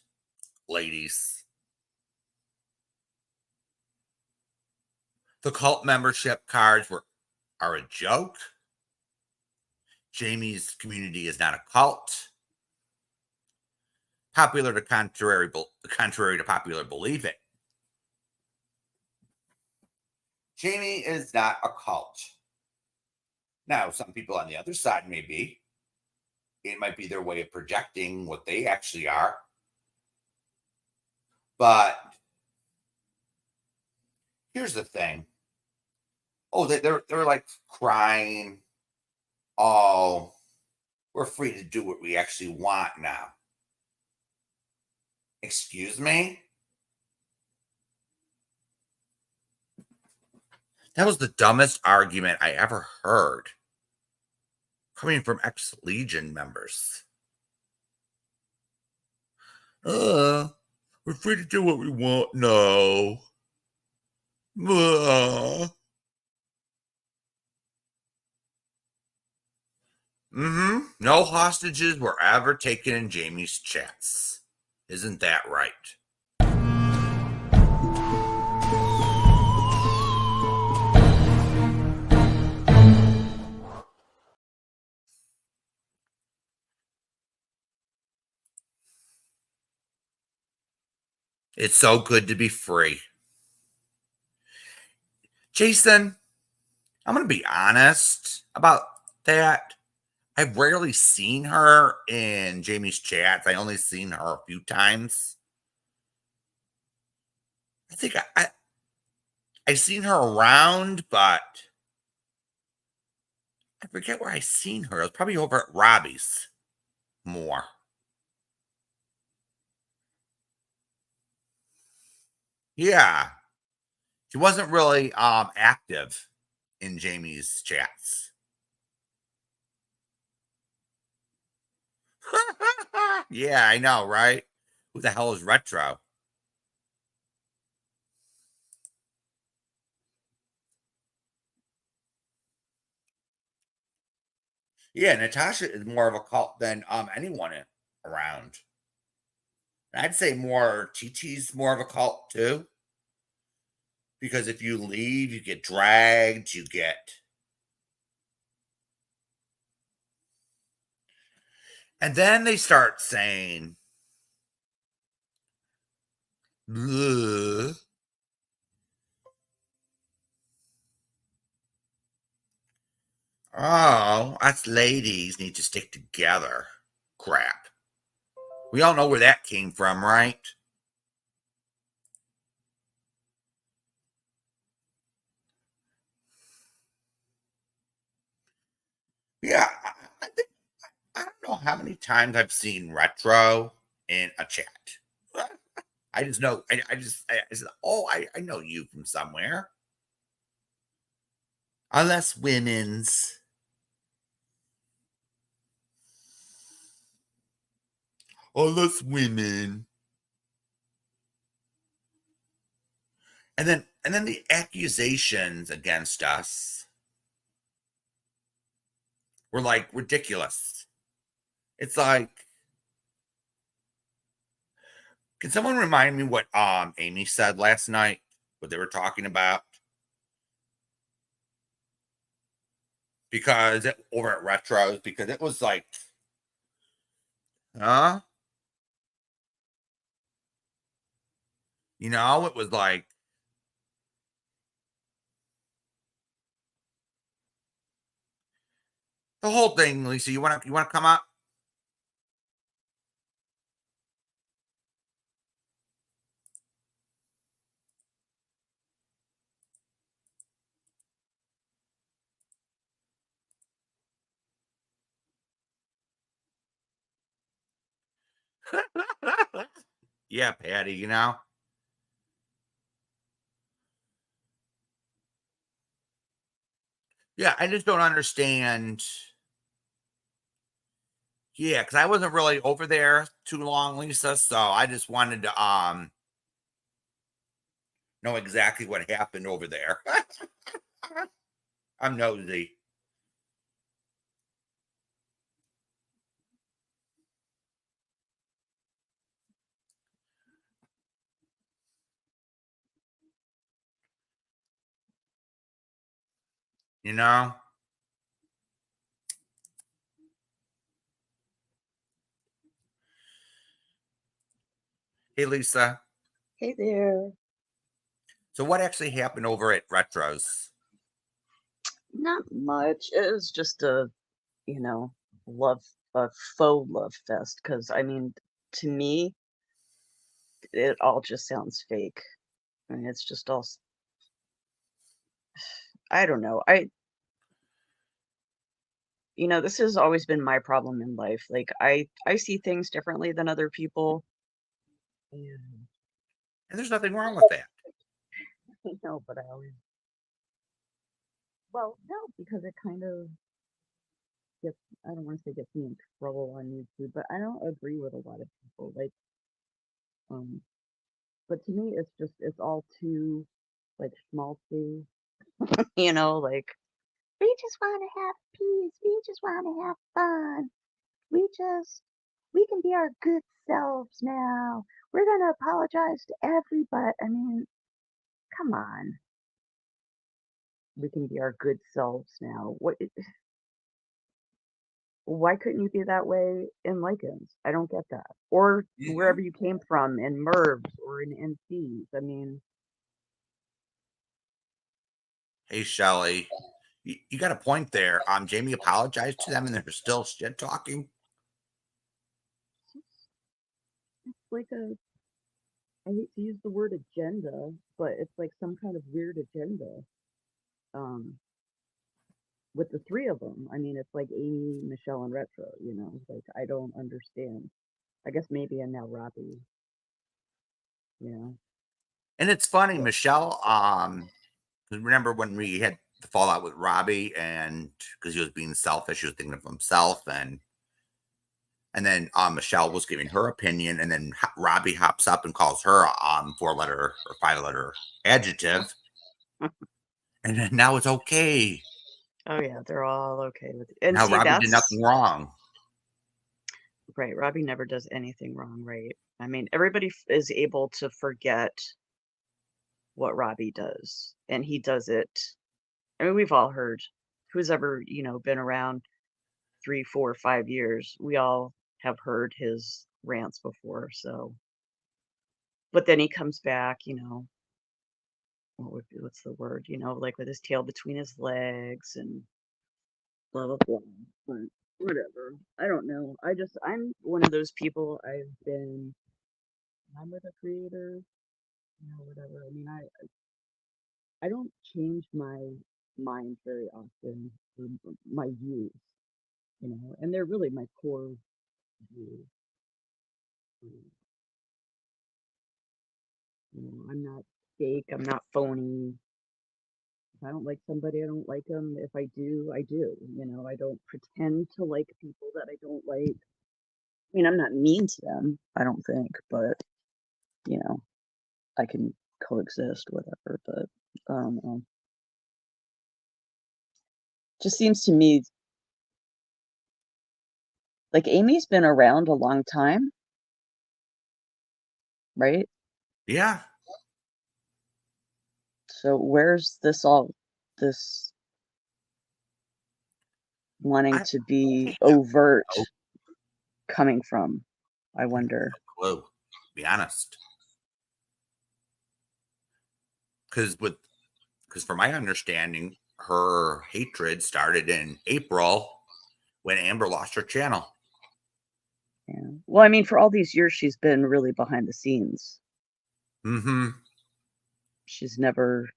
ladies. The cult membership cards are a joke. Jamie's community is not a cult. Contrary to popular belief, Jamie is not a cult. Now, some people on the other side may be. It might be their way of projecting what they actually are. But here's the thing. Oh, they're like crying. Oh, we're free to do what we actually want now. Excuse me? That was the dumbest argument I ever heard coming from ex-Legion members. We're free to do what we want. No. No hostages were ever taken in Jamie's chats. Isn't that right? It's so good to be free. Jason, I'm going to be honest about that. I've rarely seen her in Jamie's chats. I only seen her a few times. I think I seen her around, but I forget where I seen her. It was probably over at Robbie's more. Yeah. She wasn't really active in Jamie's chats. Yeah, I know, right? Who the hell is Retro? Yeah, Natasha is more of a cult than anyone around. And I'd say more TT's more of a cult too. Because if you leave, you get dragged, you get. And then they start saying, ugh. Oh, us ladies need to stick together. Crap. We all know where that came from, right? Yeah, I don't know how many times I've seen Retro in a chat. I just know, I said, oh, I know you from somewhere. Unless women's. Unless women. And then the accusations against us were like ridiculous. It's like, can someone remind me what Amy said last night? What they were talking about? Because over at Retros, because it was like, huh? You know, it was like, the whole thing. Lisa, you want to come up? Yeah, Patty, you know? Yeah, I just don't understand. Yeah, because I wasn't really over there too long, Lisa. So I just wanted to know exactly what happened over there. I'm nosy. You know? Hey, Lisa. Hey there. So what actually happened over at Retros? Not much. It was just a, love, a faux love fest. Because, I mean, to me, it all just sounds fake. I mean, it's just all, I don't know. This has always been my problem in life. Like, I see things differently than other people. And And there's nothing wrong with that. no, but I always, well, no, because it kind of gets, I don't want to say gets me in trouble on YouTube, but I don't agree with a lot of people. Like, um, but to me, it's all too, like, schmaltzy, like, we just want to have peace. We just want to have fun. We can be our good selves now. We're going to apologize to everybody. I mean, come on. We can be our good selves now. Why couldn't you be that way in Lycans? I don't get that. Or wherever you came from in Mervs or in NCs. I mean, Hey, Shelly. You got a point there. Jamie apologized to them and they're still shit talking. it's like I hate to use the word agenda, but it's like some kind of weird agenda. With the three of them. I mean, it's like Amy, Michelle, and Retro, like, I don't understand. I guess maybe, and now Robbie, And it's funny, Michelle, remember when we had the fallout with Robbie and because he was being selfish, he was thinking of himself and then Michelle was giving her opinion and then Robbie hops up and calls her 4-letter or 5-letter adjective. And then now it's okay. Oh yeah, they're all okay with it. And now see, Robbie did nothing wrong. Right, Robbie never does anything wrong, right? I mean, everybody is able to forget what Robbie does, and he does it. I mean, we've all heard, who's ever, been around 3, 4, 5 years, we all have heard his rants before, so. But then he comes back, what's the word, like with his tail between his legs and blah, blah, blah. But whatever. I don't know. I'm one of those people. I'm with a creator, whatever. I mean, I don't change my mind very often, or my views, and they're really my core views. I'm not fake. I'm not phony. If I don't like somebody, I don't like them. If I do, I do. I don't pretend to like people that I don't like. I mean, I'm not mean to them, I don't think, but, I can coexist, whatever, but I don't know. Just seems to me like Amy's been around a long time, right? Yeah. So where's this wanting to be overt coming from? I wonder. Clue, to be honest. Because from my understanding, her hatred started in April when Amber lost her channel. Yeah. Well, I mean, for all these years, she's been really behind the scenes. Mm-hmm. She's never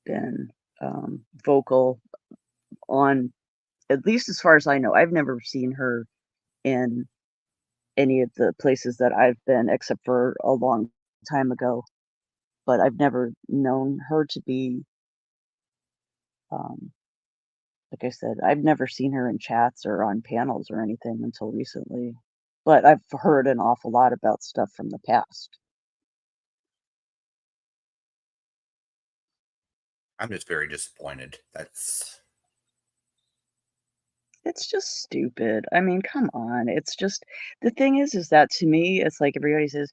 been vocal on, at least as far as I know. I've never seen her in any of the places that I've been, except for a long time ago. But I've never known her to be, um, like I said, I've never seen her in chats or on panels or anything until recently. But I've heard an awful lot about stuff from the past. I'm just very disappointed. It's just stupid. I mean, come on. It's just the thing is that to me, it's like everybody says,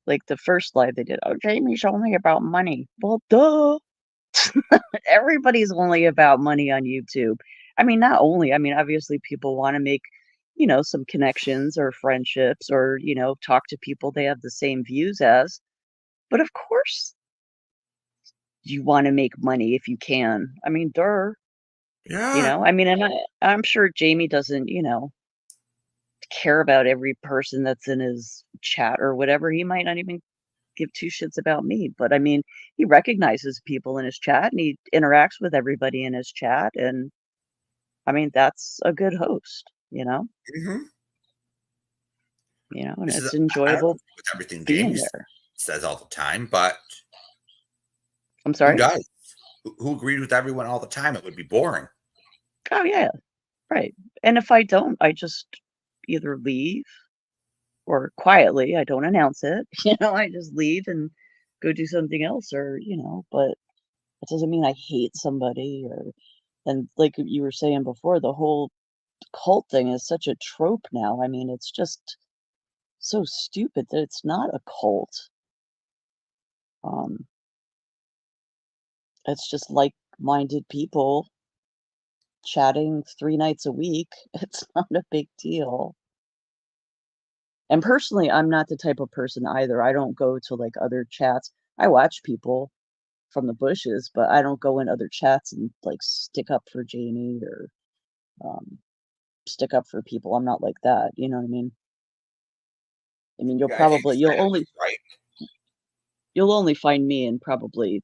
like the first live they did, oh, Jamie's only about money. Well, duh. Everybody's only about money on YouTube. I mean, not only, I mean, obviously people want to make, some connections or friendships or, talk to people they have the same views as. But of course, you want to make money if you can. I mean, duh. Yeah. I mean, and I'm sure Jamie doesn't, care about every person that's in his chat or whatever. He might not even give two shits about me, but I mean, he recognizes people in his chat and he interacts with everybody in his chat, and I mean, that's a good host, Mm-hmm. And This is, it's I don't enjoyable agree with everything being Jamie there. says all the time, but I'm who sorry? does? Who agrees with everyone all the time? It would be boring. Oh yeah, right. And if I don't, I just either leave or quietly, I don't announce it, I just leave and go do something else or, but it doesn't mean I hate somebody and like you were saying before, the whole cult thing is such a trope now. I mean, it's just so stupid that it's not a cult. Um, it's just like-minded people chatting 3 nights a week. It's not a big deal. And personally, I'm not the type of person either. I don't go to like other chats. I watch people from the bushes, but I don't go in other chats and like stick up for Jamie or stick up for people. I'm not like that. You know what I mean? I mean, Yeah, I think Snyder's right. you'll only find me in probably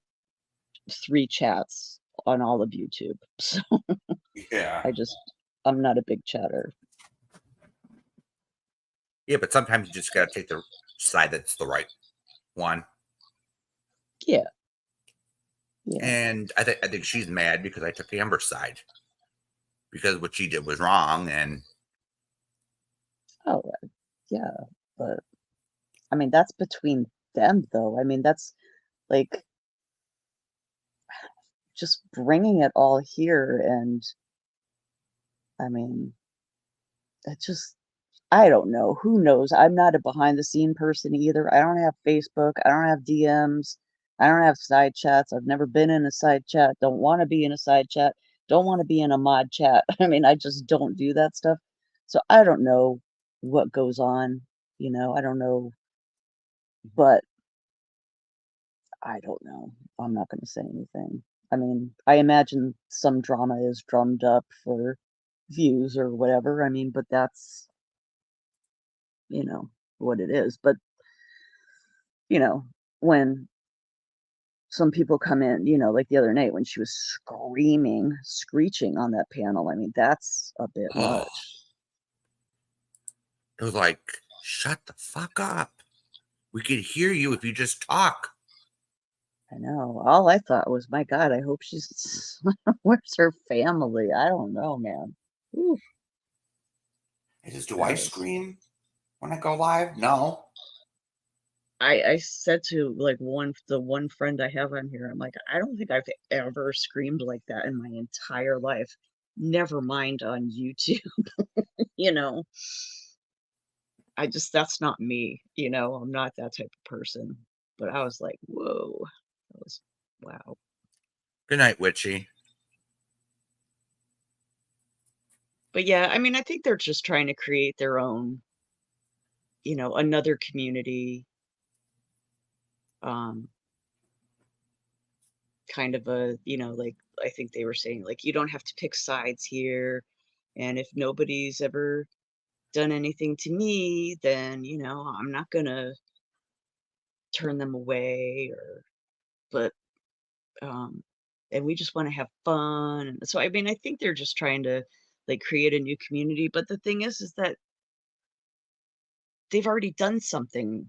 3 chats on all of YouTube. So Yeah. I'm not a big chatter. Yeah, but sometimes you just got to take the side that's the right one. Yeah. And I think she's mad because I took Amber's side because what she did was wrong. And Oh, yeah. But I mean, that's between them, though. I mean, that's like just bringing it all here. And I mean, it just, I don't know. Who knows? I'm not a behind the scene person either. I don't have Facebook. I don't have DMs. I don't have side chats. I've never been in a side chat. Don't want to be in a side chat. Don't want to be in a mod chat. I mean, I just don't do that stuff. So I don't know what goes on. I don't know. But I don't know. I'm not going to say anything. I mean, I imagine some drama is drummed up for views or whatever. I mean, but that's, what it is. But, when some people come in, like the other night when she was screaming, screeching on that panel, I mean, that's a bit much. it was like, shut the fuck up. We could hear you if you just talk. I know. All I thought was, my God, I hope she's, where's her family? I don't know, man. Ooh. Do I scream when I go live? No. I said to like the one friend I have on here, I'm like, I don't think I've ever screamed like that in my entire life. Never mind on YouTube. That's not me, I'm not that type of person. But I was like, whoa, that was wow. Good night, Witchy. But yeah, I mean, I think they're just trying to create their own, another community. Kind of a, like I think they were saying, like, you don't have to pick sides here. And if nobody's ever done anything to me, then, I'm not gonna turn them away but and we just want to have fun. And so, I mean, I think they're just trying to like create a new community. But the thing is that they've already done something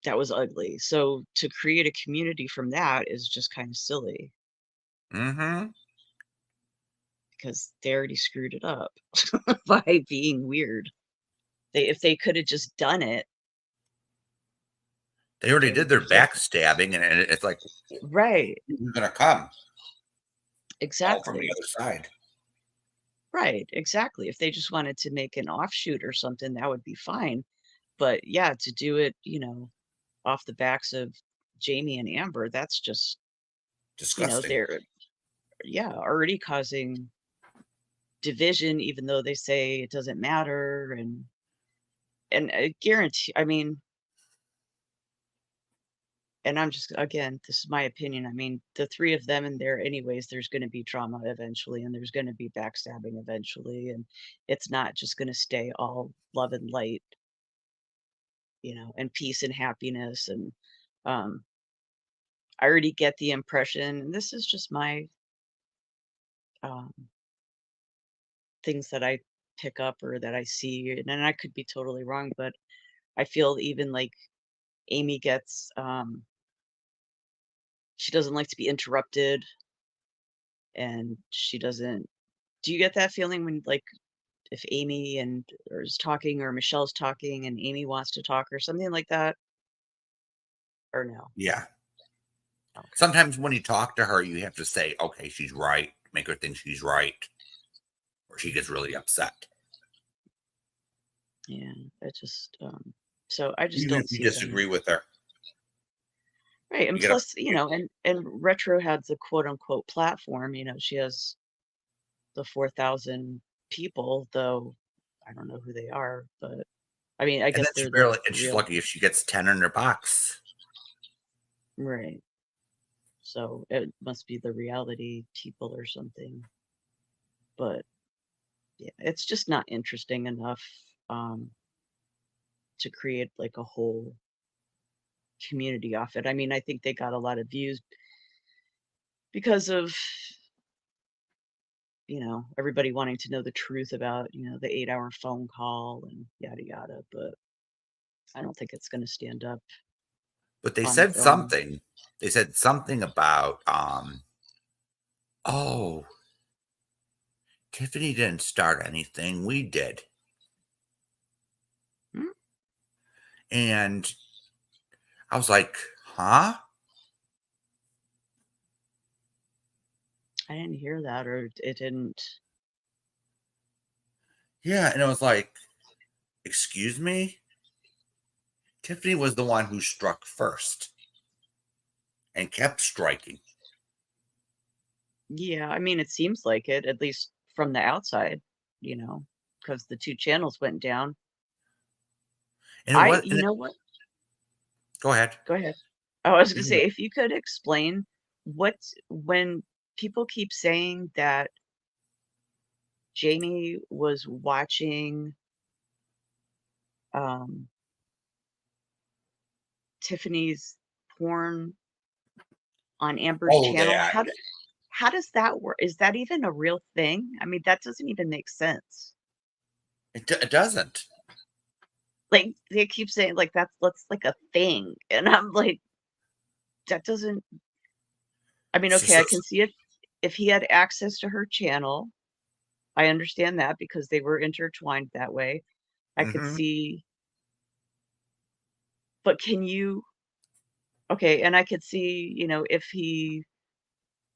that was ugly. So to create a community from that is just kind of silly Mm-hmm. because they already screwed it up by being weird. If they could have just done it, They already it did would their be fixed. backstabbing, and it's like, Right. who's gonna come? Oh, from Exactly. the other side. Right, exactly. If they just wanted to make an offshoot or something, that would be fine. But yeah, to do it, off the backs of Jamie and Amber, that's just, Disgusting. they're already causing division, even though they say it doesn't matter. And I guarantee, I mean, and I'm just, again, this is my opinion. I mean, the three of them in there, anyways, there's going to be drama eventually, and there's going to be backstabbing eventually, and it's not just going to stay all love and light, and peace and happiness. And um, I already get the impression, and this is just my um, things that I pick up or that I see, and then I could be totally wrong, but I feel even like Amy gets, she doesn't like to be interrupted, and she doesn't. Do you get that feeling when, like, if Amy is talking, or Michelle's talking and Amy wants to talk or something like that? Or no? Yeah. Sometimes when you talk to her, you have to say, okay, she's right. Make her think she's right. Or she gets really upset. Yeah, it just, so I just Even don't if you see disagree them. with her. Right, and You gotta, plus, and Retro has the quote unquote platform. She has the 4,000 people, though I don't know who they are, but I mean, I and guess then they're the she's real. lucky if she gets 10 in her box. Right. So it must be the reality people or something. But yeah, it's just not interesting enough to create like a whole community off it. I mean, I think they got a lot of views because of, everybody wanting to know the truth about, the 8-hour phone call and yada yada. But I don't think it's going to stand up But they on said its own. something. They said something about, oh, Tiffany didn't start anything. We did. And I was like, huh? I didn't hear that, or it didn't. Yeah. And I was like, excuse me? Tiffany was the one who struck first and kept striking. Yeah, I mean, it seems like it, at least from the outside, because the two channels went down. And it was, You know what? Go ahead. Go ahead. Oh, I was going to say, if you could explain when people keep saying that Jamie was watching Tiffany's porn on Amber's channel, that. how does that work? Is that even a real thing? I mean, that doesn't even make sense. It doesn't. Like, they keep saying, like, that's like a thing. And I'm like, that doesn't. I mean, okay, I can see it. If he had access to her channel, I understand that because they were intertwined that way. I could see. But can you. Okay, and I could see, if he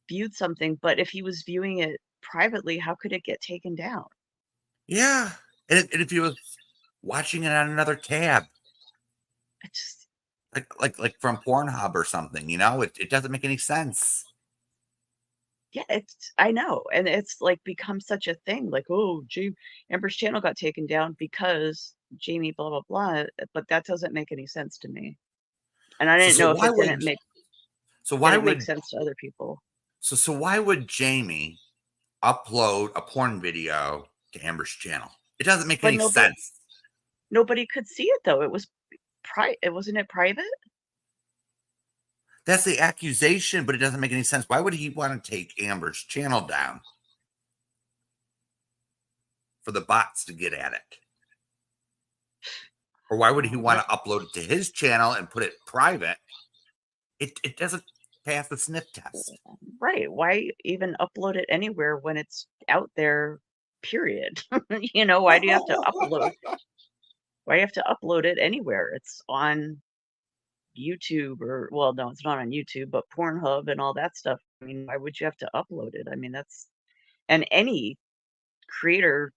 viewed something, but if he was viewing it privately, how could it get taken down? Yeah. And if you was watching it on another tab, it's like from Pornhub or something, it doesn't make any sense. Yeah, I know, and it's like become such a thing. Like, oh, Amber's channel got taken down because Jamie blah blah blah. But that doesn't make any sense to me, and I didn't know if it didn't make. So why would would make sense to other people? So why would Jamie upload a porn video to Amber's channel? It doesn't make any sense. Nobody could see it though. It was wasn't it private? That's the accusation, but it doesn't make any sense. Why would he want to take Amber's channel down? For the bots to get at it. Or why would he want to upload it to his channel and put it private? It doesn't pass the sniff test. Right. Why even upload it anywhere when it's out there, period? You know, why do you have to upload? Why do you have to upload it anywhere? It's on YouTube or, well, no, it's not on YouTube, but Pornhub and all that stuff. I mean, why would you have to upload it? I mean, that's, and any creator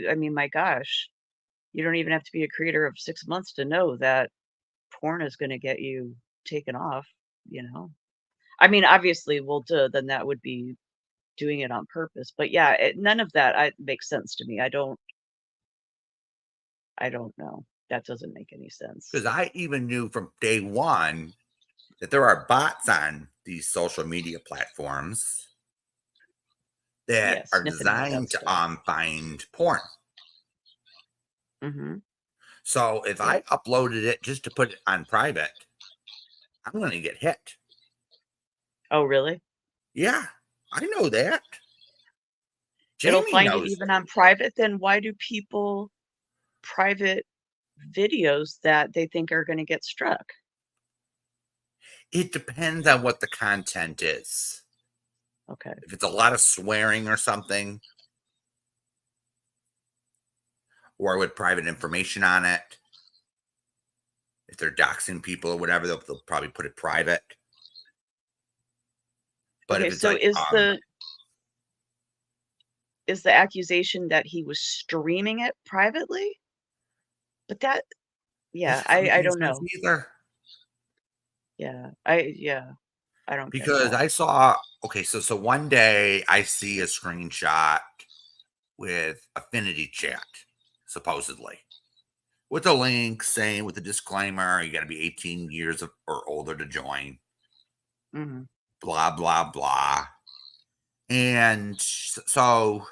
I mean, my gosh, you don't even have to be a creator of 6 months to know that porn is going to get you taken off, you know? I mean, obviously, well, duh, then that would be doing it on purpose. But yeah, none of that makes sense to me. I don't know. That doesn't make any sense. Because I even knew from day one that there are bots on these social media platforms that are designed to find porn. Mm-hmm. So if I uploaded it just to put it on private, I'm going to get hit. Oh, really? Yeah, I know that. It'll Jamie find knows it even on private. Then why do people private videos that they think are going to get struck? It depends on what the content is. Okay. If it's a lot of swearing or something, or with private information on it, if they're doxing people or whatever, they'll probably put it private. But Okay, if it's so like, is the accusation that he was streaming it privately? But that, yeah, I don't know. Either. Yeah, I don't get Because that. I saw, okay, so one day I see a screenshot with Affinity Chat, supposedly, with a link saying with a disclaimer, you got to be 18 years or older to join. Mm-hmm. Blah, blah, blah. And so,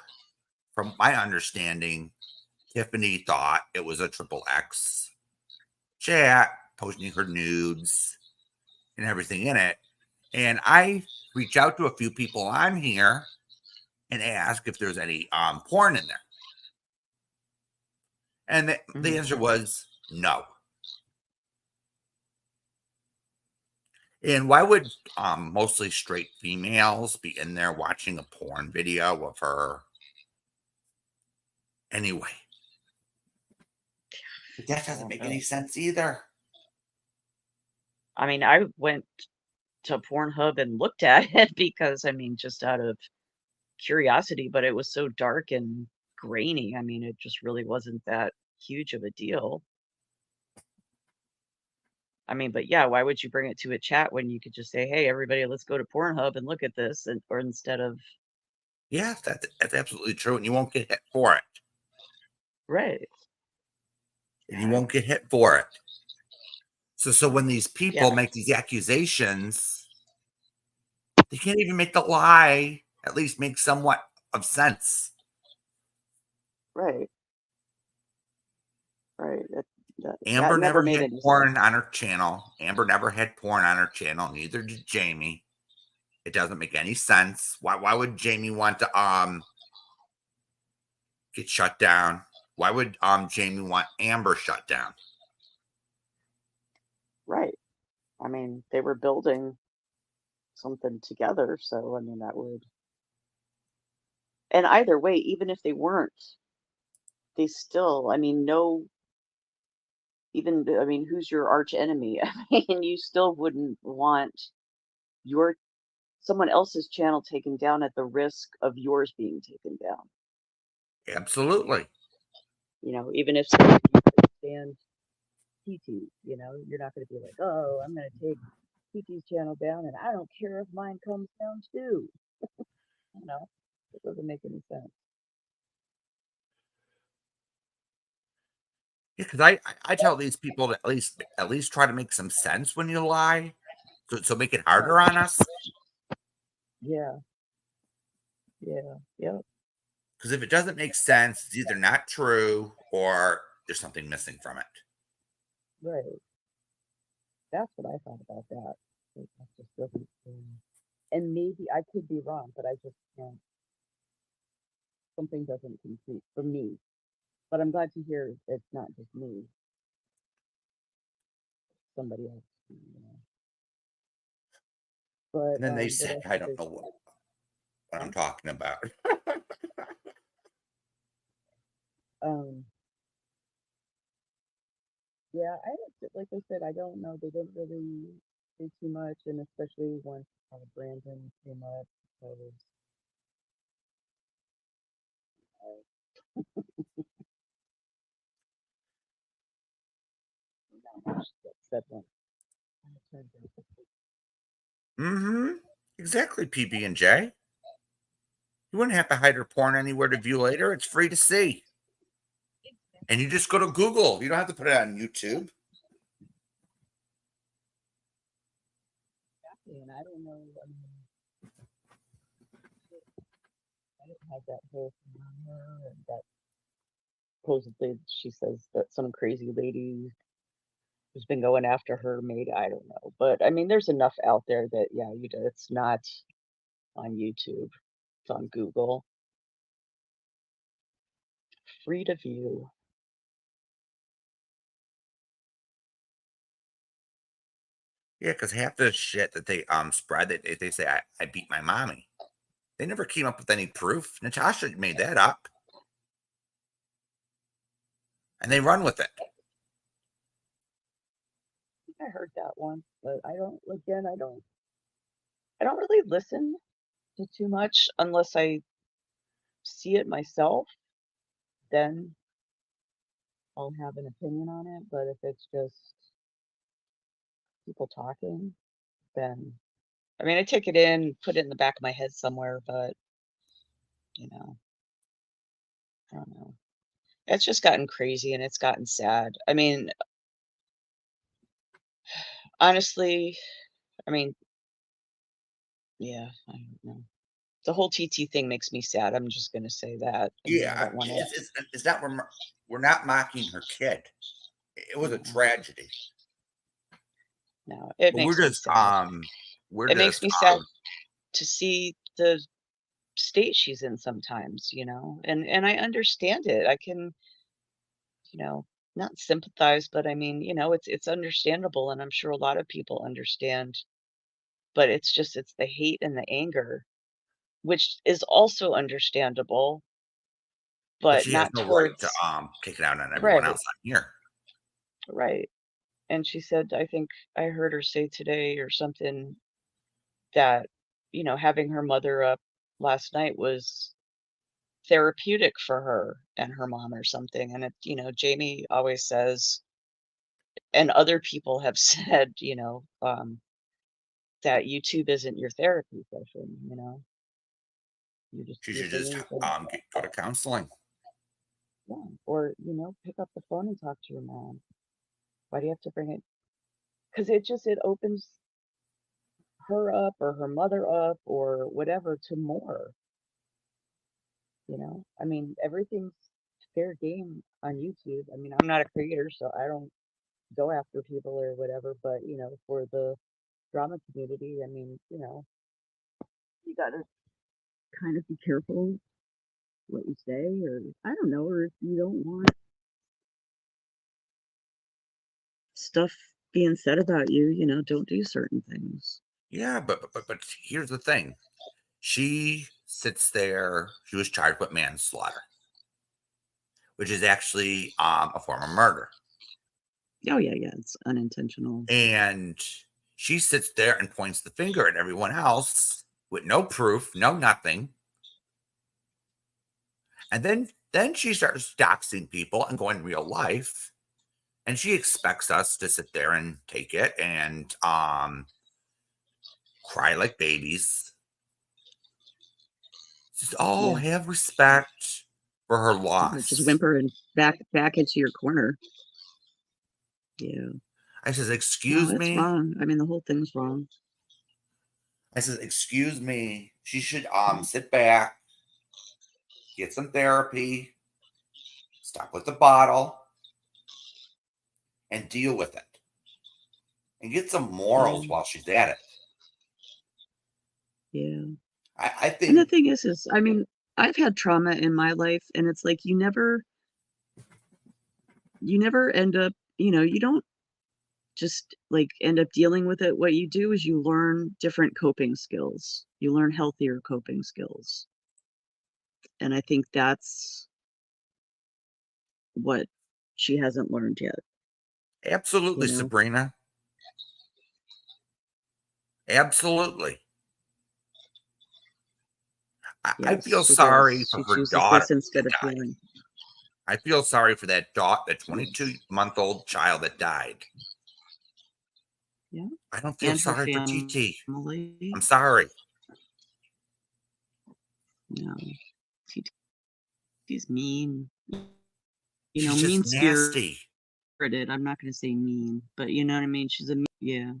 from my understanding, Tiffany thought it was a XXX chat, posting her nudes and everything in it. And I reached out to a few people on here and asked if there's any porn in there. And the answer was no. And why would mostly straight females be in there watching a porn video of her anyway? That doesn't make any sense either. I mean, I went to Pornhub and looked at it because, I mean, just out of curiosity, but it was so dark and grainy. I mean, it just really wasn't that huge of a deal. I mean, but yeah, why would you bring it to a chat when you could just say, "Hey, everybody, let's go to Pornhub and look at this," or instead of. Yeah, that's absolutely true, and you won't get hit for it. Right. And you won't get hit for it. So when these people make these accusations, they can't even make the lie at least make somewhat of sense. Right. Right. Amber that never made had any porn sense. on her channel. Amber never had porn on her channel. Neither did Jamie. It doesn't make any sense. Why would Jamie want to get shut down? Why would Jamie want Amber shut down? Right. I mean, they were building something together, so I mean that would. And either way, even if they weren't, they still, I mean, I mean, who's your arch enemy? I mean, you still wouldn't want someone else's channel taken down at the risk of yours being taken down. Absolutely. You know, even if you could stand TT, you know, you're not going to be like, oh, I'm going to take TT's channel down and I don't care if mine comes down too. You know, it doesn't make any sense. Yeah, because I tell these people to at least try to make some sense when you lie, so make it harder on us. Yeah. Yep. Because if it doesn't make sense, it's either not true or there's something missing from it. Right. That's what I thought about that. It just doesn't and maybe I could be wrong, but I just can't. Something doesn't complete for me. But I'm glad to hear it's not just me. somebody else. You know. But And then they what say, else I did don't they know say? what I'm talking about. Yeah, like I said, I don't know. They didn't really say too much, and especially once Brandon came up, I was not much that said one. Mm-hmm. Exactly, PB&J. You wouldn't have to hide her porn anywhere to view later. It's free to see. And you just go to Google. You don't have to put it on YouTube. Exactly, and I don't know. I mean, I didn't have that whole thing on her, and that supposedly she says that some crazy lady who's been going after her made. I don't know, but I mean, there's enough out there that it's not on YouTube. It's on Google. Free to view. Yeah, because half the shit that they spread, they say I beat my mommy. They never came up with any proof. Natasha made that up. And they run with it. I think I heard that one, but I don't really listen to too much unless I see it myself, then I'll have an opinion on it. But if it's just people talking, then I mean, I take it in, put it in the back of my head somewhere, but I don't know. It's just gotten crazy and it's gotten sad. I mean, honestly, I mean, yeah, I don't know. The whole TT thing makes me sad. I'm just gonna say that. I mean, I Yeah, don't want to. it's not. We're not mocking her kid. It was a tragedy. No, it But we're makes me just sad. we're It makes just me sad to see the state she's in sometimes, and I understand it. I can, not sympathize, but I mean, it's understandable, and I'm sure a lot of people understand. But it's the hate and the anger, which is also understandable, but but she has not no right to towards take it out on everyone right, else on here. right. And she said, I think I heard her say today or something that, having her mother up last night was therapeutic for her and her mom or something. And Jamie always says, and other people have said, that YouTube isn't your therapy session, She you're should just bringing things go to counseling. yeah, or pick up the phone and talk to your mom. Why do you have to bring it? Because it opens her up or her mother up or whatever to more. I mean, everything's fair game on YouTube. I mean, I'm not a creator, so I don't go after people or whatever, but for the drama community, I mean, you gotta kind of be careful what you say, or I don't know, or if you don't want stuff being said about you, don't do certain things. Yeah, but here's the thing. She sits there. She was charged with manslaughter, which is actually a form of murder. Oh yeah, it's unintentional. And she sits there and points the finger at everyone else with no proof, no nothing. And then she starts doxing people and going real life. And she expects us to sit there and take it and cry like babies. Just have respect for her loss. Just whimper and back into your corner. Yeah. I says, excuse No, it's me. wrong. I mean, the whole thing's wrong. I says, excuse me. She should sit back, get some therapy, stop with the bottle, and deal with it. And get some morals while she's at it. Yeah. I think. And the thing is, I mean, I've had trauma in my life, and it's like you never end up, you don't just like end up dealing with it, what you do is you learn different coping skills. You learn healthier coping skills. And I think that's what she hasn't learned yet. Absolutely, You know? Sabrina. Absolutely. I feel Yes, she sorry does. for She her chooses daughter. this instead of feeling. I feel sorry for that daughter, the 22-month-old child that died. Yeah. I don't feel And her sorry for TT. family. I'm sorry. No. TT's mean. You know, She's just mean nasty. spirited. I'm not going to say mean, but you know what I mean? She's a yeah.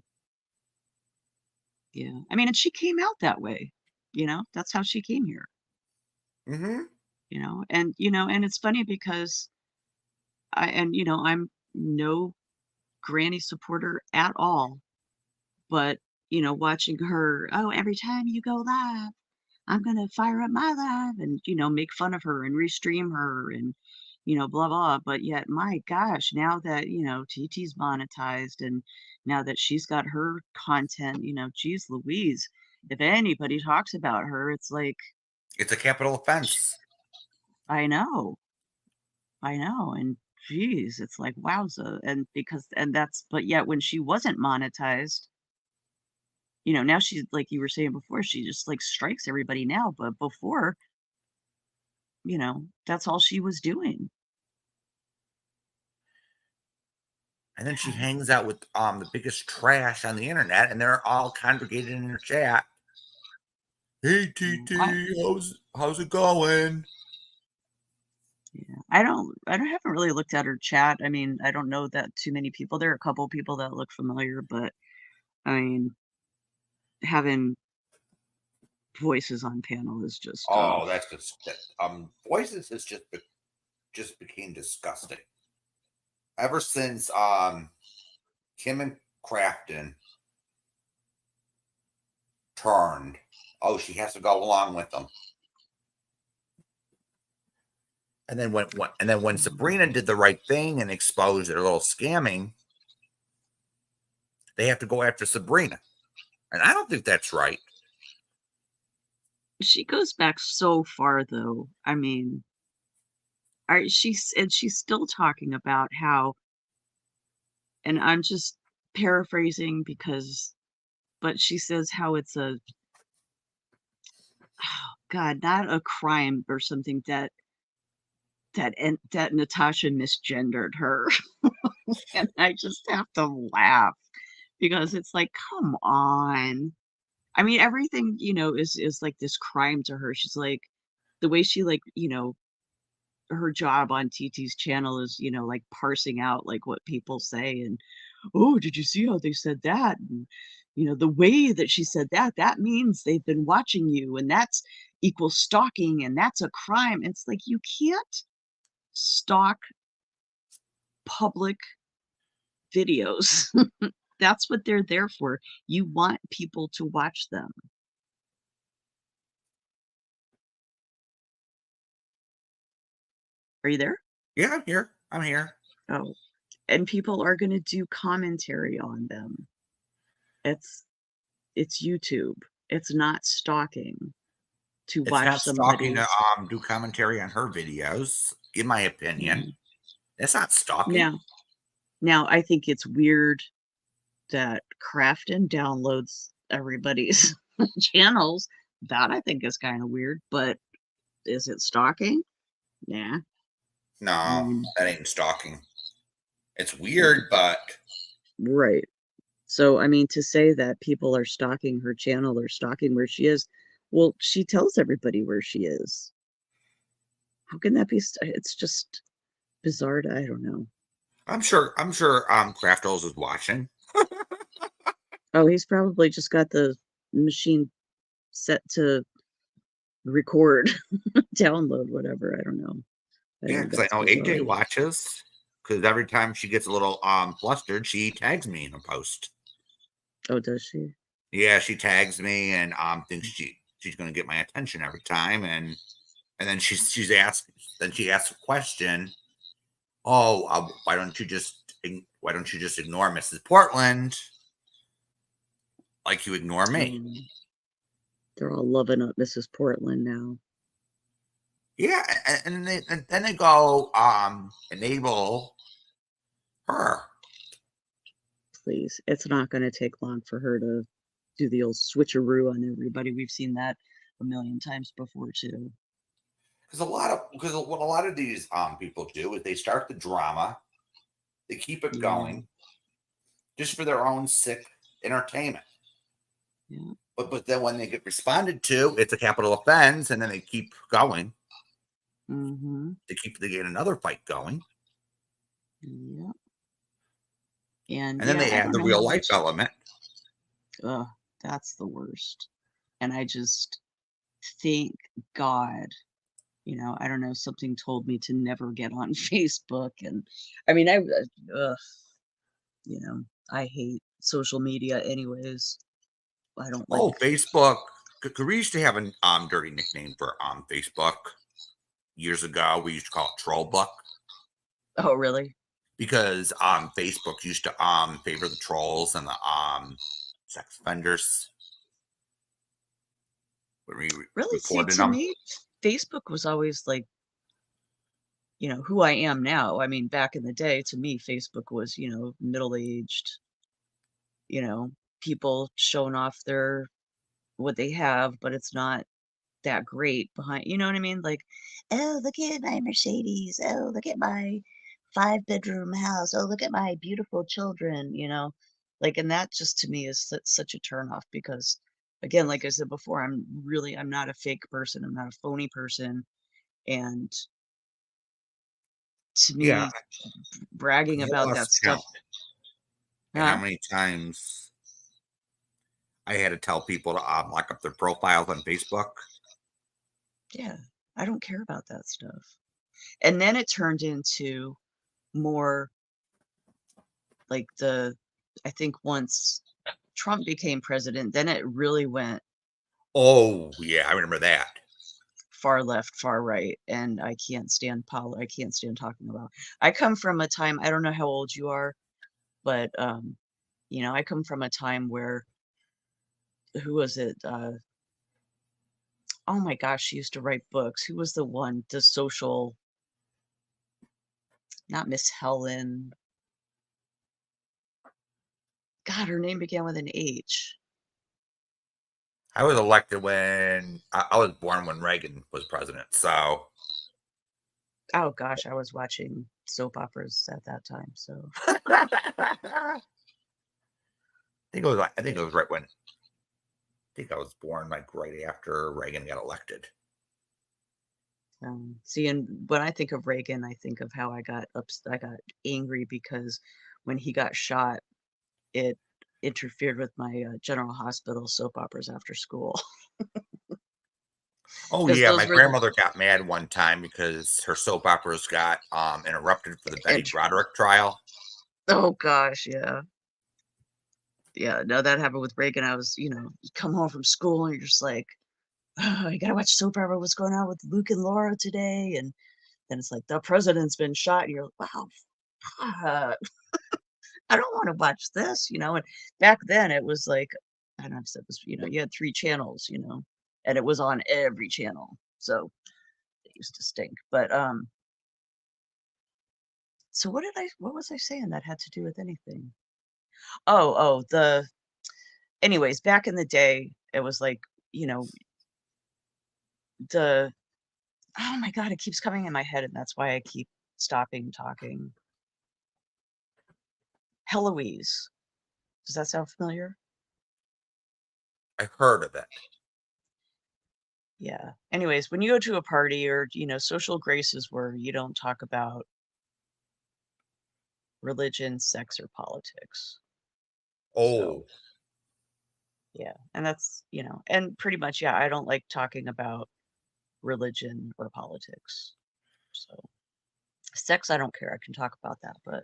Yeah. I mean, and she came out that way. You know, that's how she came here. Mm-hmm. You know, and it's funny because I'm no Granny supporter at all, but watching her, oh, every time you go live, I'm gonna fire up my live and make fun of her and restream her and blah blah. But yet, my gosh, now that TT's monetized and now that she's got her content, geez Louise, if anybody talks about her, it's like It's a capital offense. I know, and geez, it's like wowza, but yet when she wasn't monetized. Now she's like you were saying before, she just like strikes everybody now, but before, that's all she was doing. And then she hangs out with the biggest trash on the internet, and they're all congregated in her chat. Hey TT, how's it going? Yeah. I haven't really looked at her chat. I mean, I don't know that too many people. There are a couple people that look familiar, but I mean, having voices on panel is just Oh, that's just voices has just became disgusting. Ever since Kim and Crafton turned, oh, she has to go along with them. And then when Sabrina did the right thing and exposed their little scamming, they have to go after Sabrina. And I don't think that's right. She goes back so far though. I mean, she's still talking about how, and I'm just paraphrasing but she says how it's oh God, not a crime or something that Natasha misgendered her. And I just have to laugh because it's like, come on. I mean, everything, is like this crime to her. She's like, the way she her job on TT's channel is, like parsing out like what people say and, oh, did you see how they said that? And, the way that she said that means they've been watching you and that's equals stalking and that's a crime. It's like, you can't stalk public videos. That's what they're there for. You want people to watch them. Are you there? Yeah, I'm here. I'm here. Oh, and people are going to do commentary on them. It's YouTube. It's not stalking to It's watch not stalking somebody. to do commentary on her videos, in my opinion. It's not stalking. Now I think it's weird that Crafton downloads everybody's channels. That I think is kind of weird, but is it stalking? Yeah. No, that ain't stalking. It's weird, but Right. So, I mean, to say that people are stalking her channel or stalking where she is, well, she tells everybody where she is. How can that be? It's just bizarre. I don't know. I'm sure Craftos is watching. Oh, he's probably just got the machine set to record, download, whatever. I don't know. Yeah, because I know AJ watches. Because every time she gets a little flustered, she tags me in a post. Oh, does she? Yeah, she tags me and thinks she's going to get my attention every time, and then she asks a question. Oh, why don't you just why don't you just ignore Mrs. Portland like you ignore me? They're all loving up Mrs. Portland now. Yeah, and then they go enable her. Please, it's not going to take long for her to do the old switcheroo on everybody. We've seen that a million times before too. Because what a lot of these people do is they start the drama, they keep it going, just for their own sick entertainment. Yeah. But then when they get responded to, it's a capital offense, and then they keep going. Mm-hmm. They get another fight going. Yeah. And then they I add don't the know real how life much- element. Ugh, that's the worst. And I just thank God, I don't know, something told me to never get on Facebook. And I mean, I hate social media anyways. I don't like. Oh, Facebook. We used to have a dirty nickname for Facebook years ago. We used to call it Trollbuck. Oh, really? Because Facebook used to favor the trolls and the sex offenders. When we Really, see, reported to them. me, Facebook was always like, who I am now. I mean, back in the day, to me, Facebook was, middle-aged, people showing off what they have, but it's not that great behind, you know what I mean? Like, oh, look at my Mercedes. Oh, look at my 5-bedroom house. Oh, look at my beautiful children, like, and that just to me is such a turnoff because, again, like I said before, I'm not a fake person. I'm not a phony person. And to me, Yeah. bragging You about that lost stuff. count. And how many times I had to tell people to lock up their profiles on Facebook? Yeah, I don't care about that stuff. And then it turned into more like I think once Trump became president, then it really went Oh, yeah, I remember that. far left, far right, and I can't stand I can't stand talking about. I come from a time, I don't know how old you are, but I come from a time where who was it? Oh my gosh, she used to write books. Who was the social, not Miss Helen. God, her name began with an H. I was elected when I was born when Reagan was president. So, Oh gosh, I was watching soap operas at that time. So I think it was right when. I think I was born like right after Reagan got elected. See, and when I think of Reagan, I think of how I got angry because when he got shot, it interfered with my General Hospital soap operas after school. Oh 'Cause yeah, those my were the- grandmother got mad one time because her soap operas got interrupted for the Betty Broderick trial. Oh gosh, yeah. Yeah, no, that happened with Reagan. I was, you come home from school and you're just like, oh, you gotta watch soap opera. What's going on with Luke and Laura today? And then it's like the president's been shot, and you're like, wow, fuck. I don't want to watch this, And back then it was like, I don't know if I said this, you had 3 channels, and it was on every channel, so it used to stink. But so what was I saying that had to do with anything? Anyways, back in the day, it was like, oh my God, it keeps coming in my head, and that's why I keep stopping talking. Heloise. Does that sound familiar? I heard of it. Yeah. Anyways, when you go to a party or, social graces where you don't talk about religion, sex, or politics. Oh. Yeah. And that's, and pretty much, yeah, I don't like talking about religion or politics. So sex, I don't care. I can talk about that, but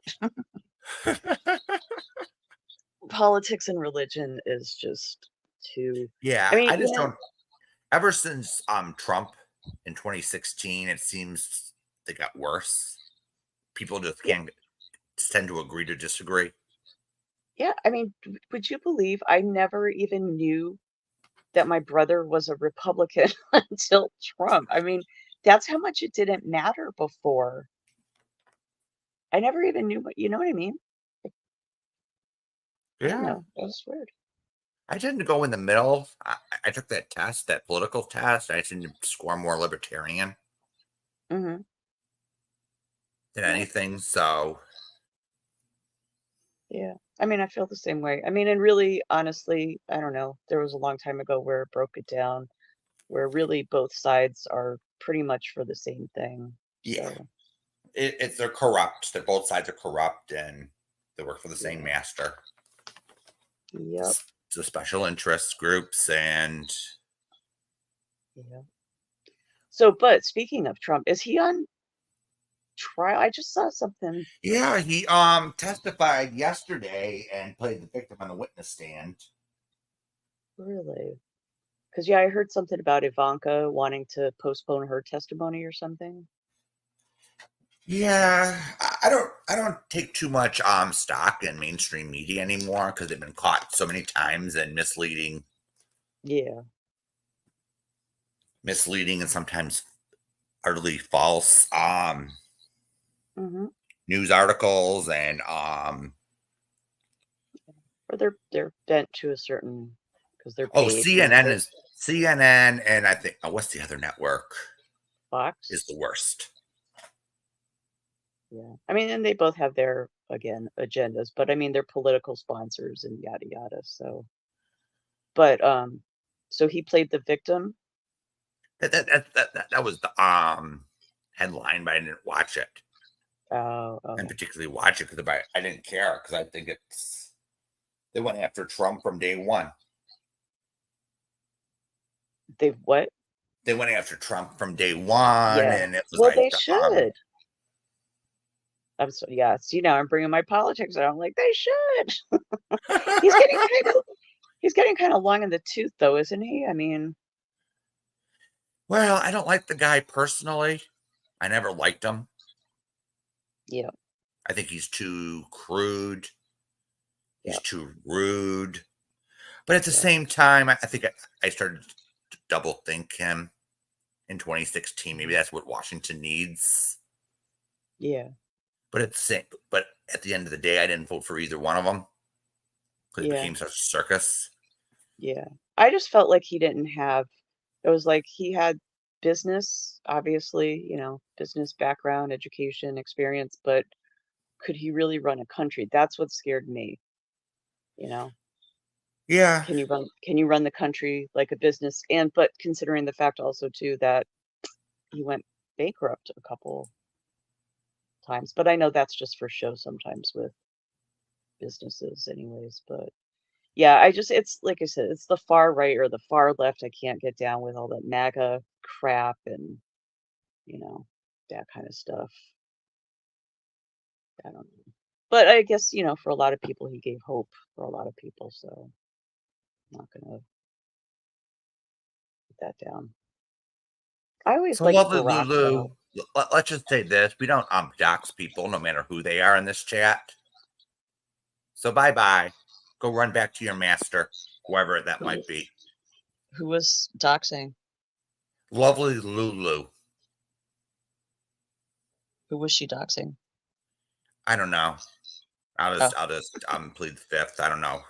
politics and religion is just too. Yeah, I mean, I just don't. Ever since Trump in 2016, it seems they got worse. People just can't tend to agree to disagree. Yeah, I mean, would you believe I never even knew that my brother was a Republican until Trump? I mean, that's how much it didn't matter before. I never even knew what, you know what I mean? I don't Yeah. know. That was weird. I tend to go in the middle. I took that test, that political test. I tend to score more libertarian Mm-hmm. than anything. So Yeah. I mean, I feel the same way. I mean, and really, honestly, I don't know. There was a long time ago where it broke it down, where really both sides are pretty much for the same thing. yeah, So, they're corrupt. That both sides are corrupt and they work for the same master. yep. The special interest groups and Yeah. So, but speaking of Trump, is he on trial? I just saw something. yeah, he testified yesterday and played the victim on the witness stand. Really? Because yeah, I heard something about Ivanka wanting to postpone her testimony or something. Yeah, I don't take too much stock in mainstream media anymore because they've been caught so many times in misleading Yeah. and sometimes utterly false Mm-hmm. news articles and Or they're bent to a certain because they're oh, paid. CNN and I think what's the other network? Fox is the worst. Yeah. I mean, and they both have their, again, agendas, but I mean, they're political sponsors and yada yada. So, but so he played the victim. That was the headline, but I didn't watch it. Oh. And particularly watch it because I didn't care because I think they went after Trump from day one. They what? They went after Trump from day one, Yeah. and it was Well, like they should. I'm so yeah. See, now I'm bringing my politics out. I'm like, they should. He's getting kind of long in the tooth, though, isn't he? I mean, well, I don't like the guy personally. I never liked him. Yeah. I think he's too crude. He's too rude. But at the same time, I think I started to double think him in 2016. Maybe that's what Washington needs. Yeah. But at the end of the day, I didn't vote for either one of them because it became such a circus. Yeah. I just felt like he didn't have. It was like he had business, obviously, business background, education, experience, but could he really run a country? That's what scared me. Yeah. Can you run the country like a business? But considering the fact also too that he went bankrupt a couple times, but I know that's just for show sometimes with businesses anyways, but yeah, it's like I said, it's the far right or the far left. I can't get down with all that MAGA crap and that kind of stuff. I don't know. But I guess, for a lot of people, he gave hope for a lot of people. So I'm not going to put that down. I always So like lovely Barack, Lulu. though. Let's just say this. We don't dox people no matter who they are in this chat. So bye-bye. Go run back to your master, whoever that might be. Who was doxing? Lovely Lulu. Who was she doxing? I don't know. I'll just plead the fifth. I don't know.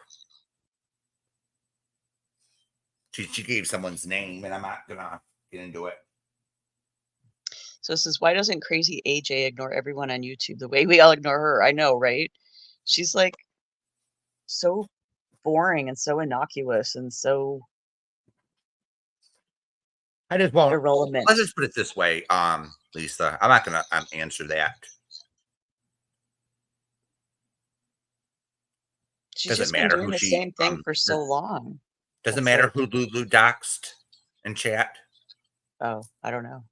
She gave someone's name, and I'm not gonna get into it. So this is why doesn't crazy AJ ignore everyone on YouTube the way we all ignore her? I know, right? She's like so boring and so innocuous and so I just won't. irrelevant. Let's just put it this way, Lisa. I'm not gonna answer that. She's just been doing the same thing for so long. Doesn't matter who Lulu doxed in chat. Oh, I don't know.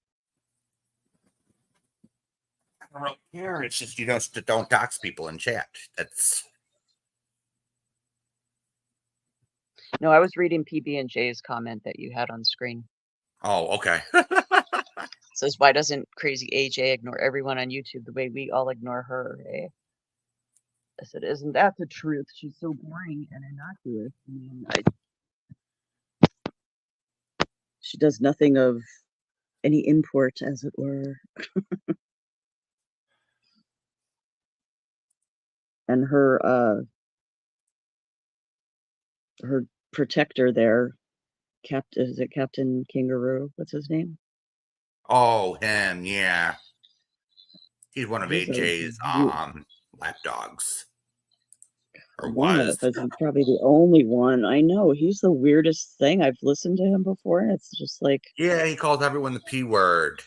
I don't really care. It's just don't dox people in chat. That's No, I was reading PB&J's comment that you had on screen. Oh, okay. Says, why doesn't crazy AJ ignore everyone on YouTube the way we all ignore her? Eh? I said, isn't that the truth? She's so boring and innocuous. I mean, she does nothing of any import, as it were. And her protector there, is it Captain Kangaroo? What's his name? Oh, him, yeah. He's one of He's a AJ's lapdogs. Or one was. of, he's probably the only one. I know, he's the weirdest thing. I've listened to him before, and it's just like, Yeah, he calls everyone the P word.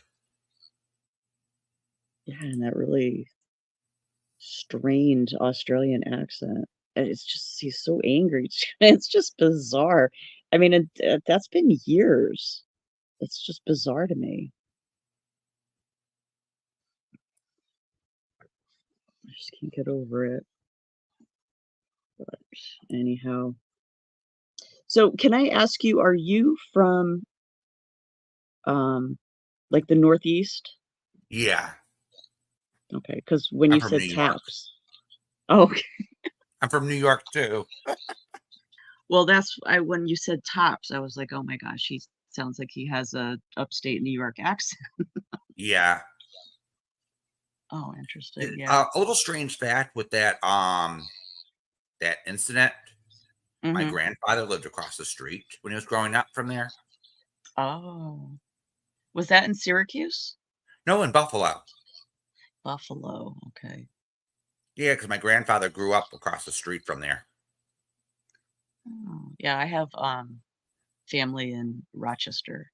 yeah, and that really strained Australian accent. And it's just, he's so angry. It's just bizarre. I mean, that's been years. It's just bizarre to me. I just can't get over it. But anyhow. So can I ask you, are you from like the Northeast? Yeah. Okay, because when I'm you from said New York. taps. Oh, okay. I'm from New York too. Well, when you said tops, I was like, oh my gosh, he sounds like he has a upstate New York accent. Yeah. Oh, interesting. Yeah. A little strange fact with that that incident. My grandfather lived across the street when he was growing up from there. Oh. Was that in Syracuse? No, in Buffalo. Buffalo, okay. Yeah, because my grandfather grew up across the street from there. Oh, yeah, I have family in Rochester.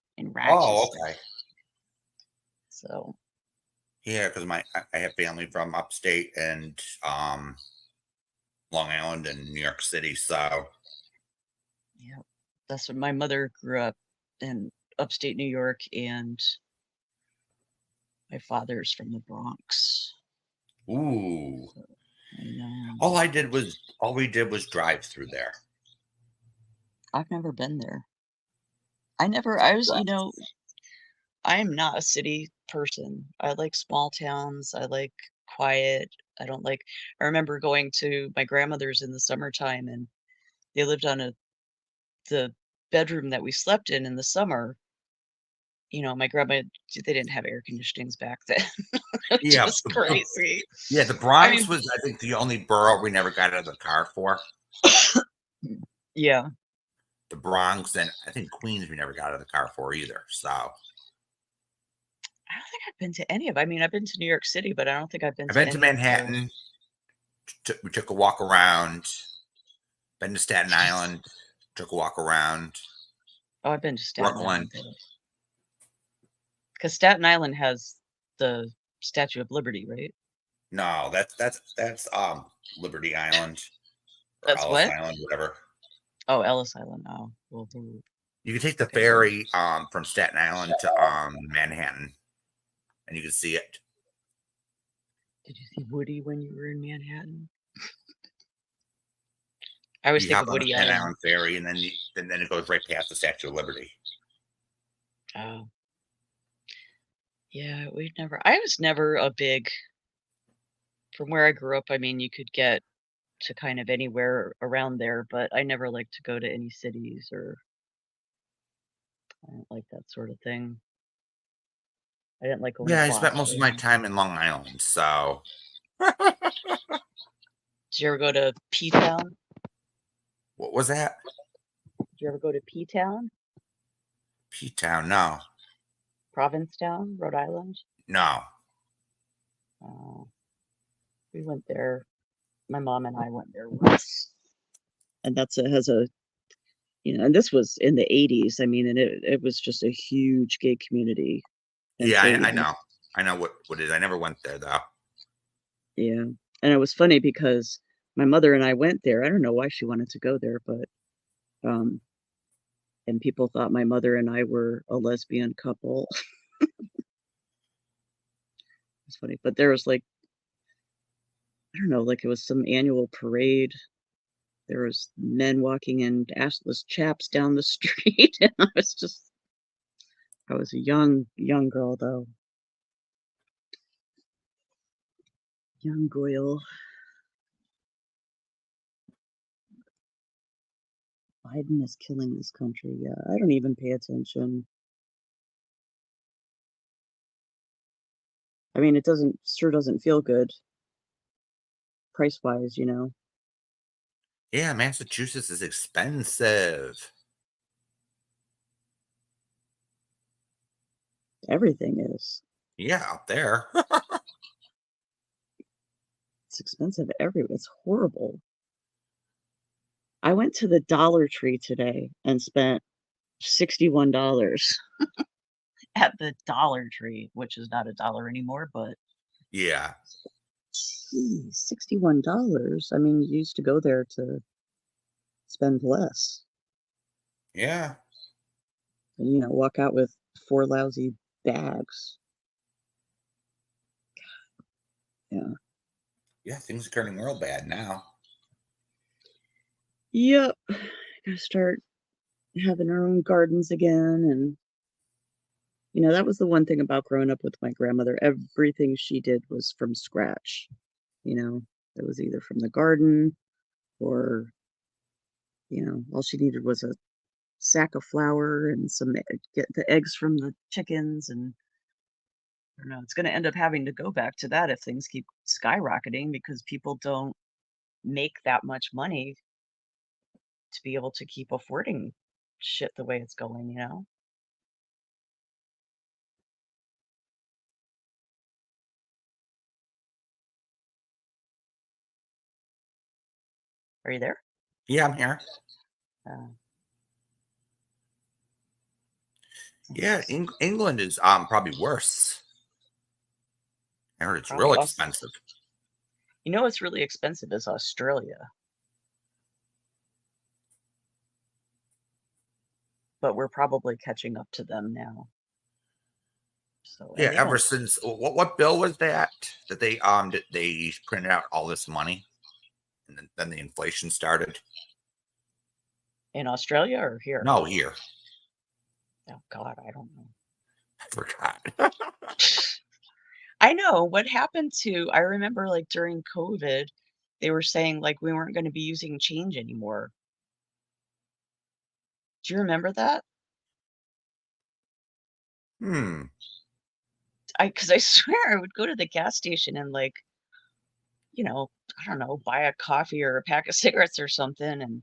Oh, okay. So Yeah, because I have family from upstate and Long Island and New York City. So yeah, that's when my mother grew up in upstate New York, and my father's from the Bronx. ooh. So, I know. All we did was drive through there. I've never been there. I was, I am not a city person. I like small towns. I like quiet. I remember going to my grandmother's in the summertime, and they lived on the bedroom that we slept in the summer. My grandma, they didn't have air conditionings back then. It was Yeah, just crazy. Yeah, the Bronx was, I think, the only borough we never got out of the car for. Yeah. The Bronx, and I think Queens we never got out of the car for either. So I don't think I've been to any of. I mean, I've been to New York City, but I don't think I've been I've to been to any of the. Manhattan. We took a walk around. Been to Staten Island. Took a walk around. Oh, I've been to Staten Brooklyn. Island. Because Staten Island has the Statue of Liberty, right? No, that's Liberty Island. Or That's Ellis what? Island, whatever. Oh, Ellis Island. Oh, well, You can take the ferry from Staten Island to Manhattan, and you can see it. Did you see Woody when you were in Manhattan? I always You think hop of on the Woody Staten Allen. Island ferry, and then it goes right past the Statue of Liberty. Oh. Yeah, I was never a big, from where I grew up, I mean, you could get to kind of anywhere around there, but I never liked to go to any cities, or I don't like that sort of thing. I didn't like going Yeah, to I spent most of my Boston. time in Long Island, so. Did you ever go to P-Town? What was that? Did you ever go to P-Town? P-Town, no. Provincetown, Rhode Island? No. We went there. My mom and I went there once. And and this was in the 80s. I mean, and it was just a huge gay community. And Yeah, so I know. I know what it is. I never went there, though. Yeah. And it was funny because my mother and I went there. I don't know why she wanted to go there, but and people thought my mother and I were a lesbian couple. It's funny, but there was I don't know, it was some annual parade. There was men walking in assless chaps down the street, and I was a young girl, though. Young girl. Biden is killing this country. Yeah, I don't even pay attention. I mean, it sure doesn't feel good price wise, you know. Yeah, Massachusetts is expensive. Everything is. Yeah, out there. It's expensive everywhere. It's horrible. I went to the Dollar Tree today and spent $61 at the Dollar Tree, which is not a dollar anymore, but Yeah. geez, $61. I mean, you used to go there to spend less Yeah. and, you know, walk out with 4 lousy bags. Yeah. Yeah, things are turning real bad now. Yep. Gotta start having our own gardens again. And, you know, that was the one thing about growing up with my grandmother. Everything she did was from scratch. You know, it was either from the garden or, you know, all she needed was a sack of flour and get the eggs from the chickens. And I don't know, it's going to end up having to go back to that if things keep skyrocketing because people don't make that much money to be able to keep affording shit the way it's going, you know? Are you there? Yeah, I'm here. Yeah, England is probably worse. I heard it's real Probably expensive. You know what's really expensive is Australia. But we're probably catching up to them now. So Yeah, they ever don't since what bill was that they they printed out all this money, and then the inflation started. in Australia or here? No, here. Oh God, I don't know. I forgot. I know what happened to. I remember like during COVID, they were saying like we weren't going to be using change anymore. Do you remember that? Hmm. Because I swear I would go to the gas station and like, you know, I don't know, buy a coffee or a pack of cigarettes or something. And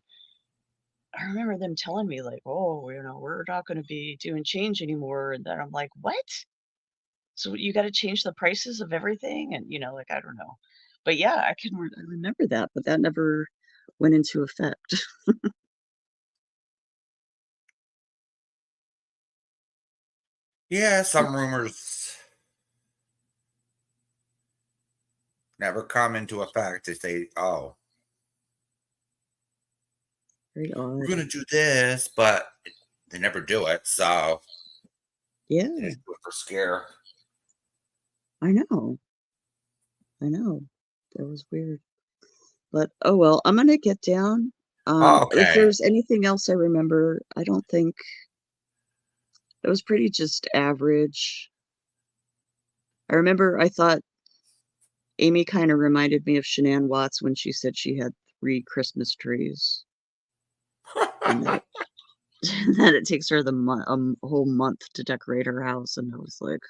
I remember them telling me like, oh, you know, we're not going to be doing change anymore. And then I'm like, what? So you got to change the prices of everything? And, you know, like, I don't know. But yeah, I remember that, but that never went into effect. Yeah, some rumors never come into effect. They say, "Oh, Very odd. we're going to do this," but they never do it. So Yeah, they just do it for scare. I know. I know. That was weird. But oh well, I'm gonna get down. If Okay. there's anything else I remember, I don't think it was pretty just average. I remember I thought Amy kind of reminded me of Shanann Watts when she said she had 3 Christmas trees. And that, that it takes her the whole month to decorate her house, and I was like,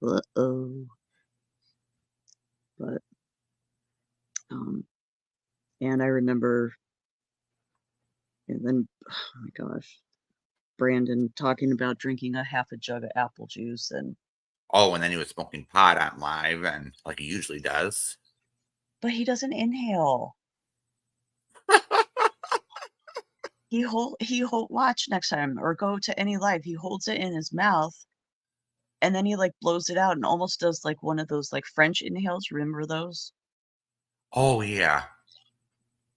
uh-oh. But and I remember, and then oh my gosh, Brandon talking about drinking a half a jug of apple juice, and Oh, and then he was smoking pot on live, and like he usually does. but he doesn't inhale. He watch next time or go to any live. He holds it in his mouth, and then he like blows it out and almost does like one of those like French inhales. Remember those? Oh yeah.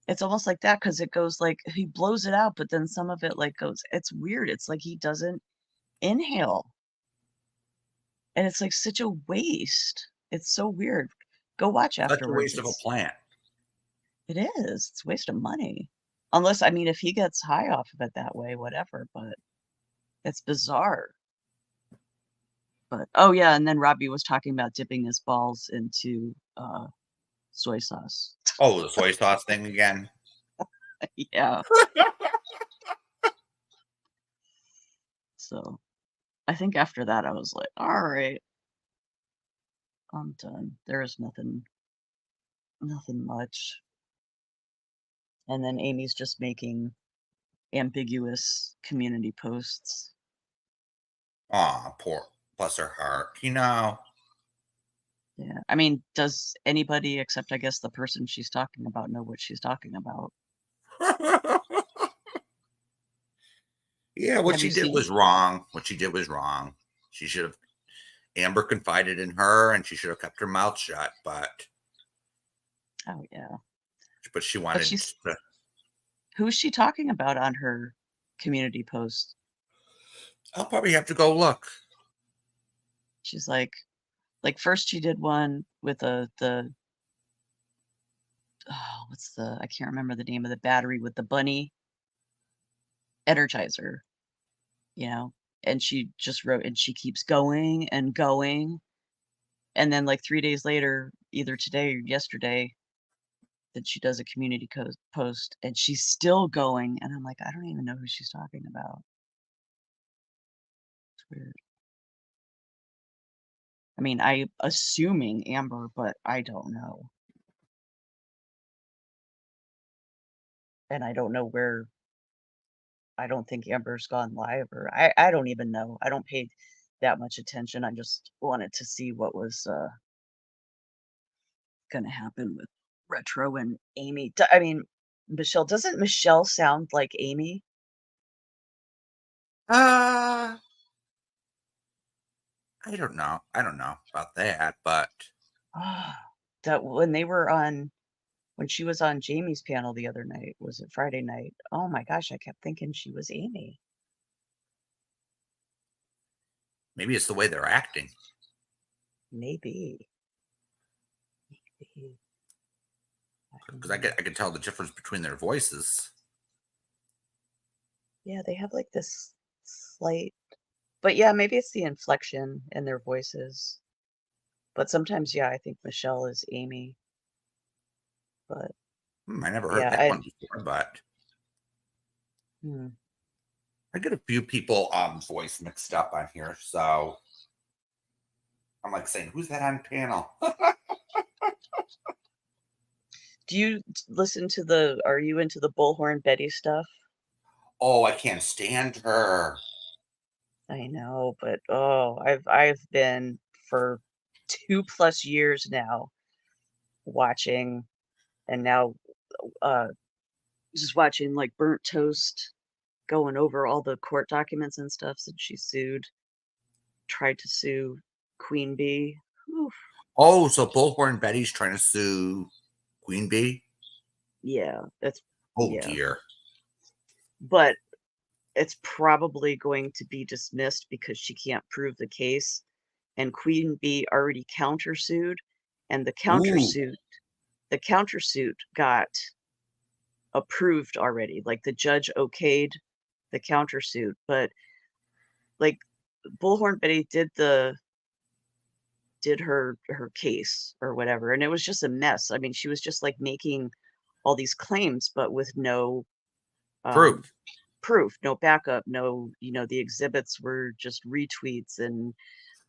It's almost like that because it goes like he blows it out, but then some of it like goes. It's weird. It's like he doesn't inhale, and it's like such a waste. It's so weird. Go watch Such a afterwards. waste of a plant. It is. It's a waste of money. Unless, I mean, if he gets high off of it that way, whatever, but it's bizarre. But oh yeah, and then Robbie was talking about dipping his balls into soy sauce. Oh, the soy sauce thing again. Yeah. So I think after that, I was like, all right, I'm done. There's nothing much. And then Amy's just making ambiguous community posts. Aw, poor, bless her heart. You know, Yeah. I mean, does anybody except I guess the person she's talking about know what she's talking about? yeah, what Have she you did seen? was wrong. What she did was wrong. She should have, Amber confided in her and she should have kept her mouth shut, but Oh yeah. she But wanted she's to. who's she talking about on her community post? I'll probably have to go look. She's like first she did one with the oh, what's the I can't remember the name of the battery with the bunny Energizer, you know, and she just wrote and she keeps going and going. And then like 3 days later, either today or yesterday, that she does a community post and she's still going. And I'm like, I don't even know who she's talking about. It's weird. I mean, I'm assuming Amber, but I don't know. And I don't know where. I don't think Amber's gone live, or I don't even know. I don't pay that much attention. I just wanted to see what was going to happen with Retro and Amy. I mean, Michelle, doesn't Michelle sound like Amy? I don't know. I don't know about that, but That when she was on Jamie's panel the other night, was it Friday night? Oh my gosh, I kept thinking she was Amy. maybe it's the way they're acting. Maybe. Because I could tell the difference between their voices. Yeah, they have like this slight, but yeah, maybe it's the inflection in their voices. But sometimes, yeah, I think Michelle is Amy. But I never heard yeah, that one before, but I get a few people voice mixed up on here, so I'm like saying, who's that on panel? Do you listen to are you into the Bullhorn Betty stuff? Oh, I can't stand her. I know, but oh, I've been for 2+ years now watching, and now just watching like Burnt Toast going over all the court documents and stuff since she tried to sue Queen Bee. Oof. Oh, so Bullhorn Betty's trying to sue Queen Bee? Yeah, that's oh dear. But it's probably going to be dismissed because she can't prove the case. And Queen Bee already countersued, and the countersuit got approved already. Like the judge okayed the countersuit, but like Bullhorn Betty did her case or whatever, and it was just a mess. I mean, she was just like making all these claims, but with no proof, no backup, no, the exhibits were just retweets, and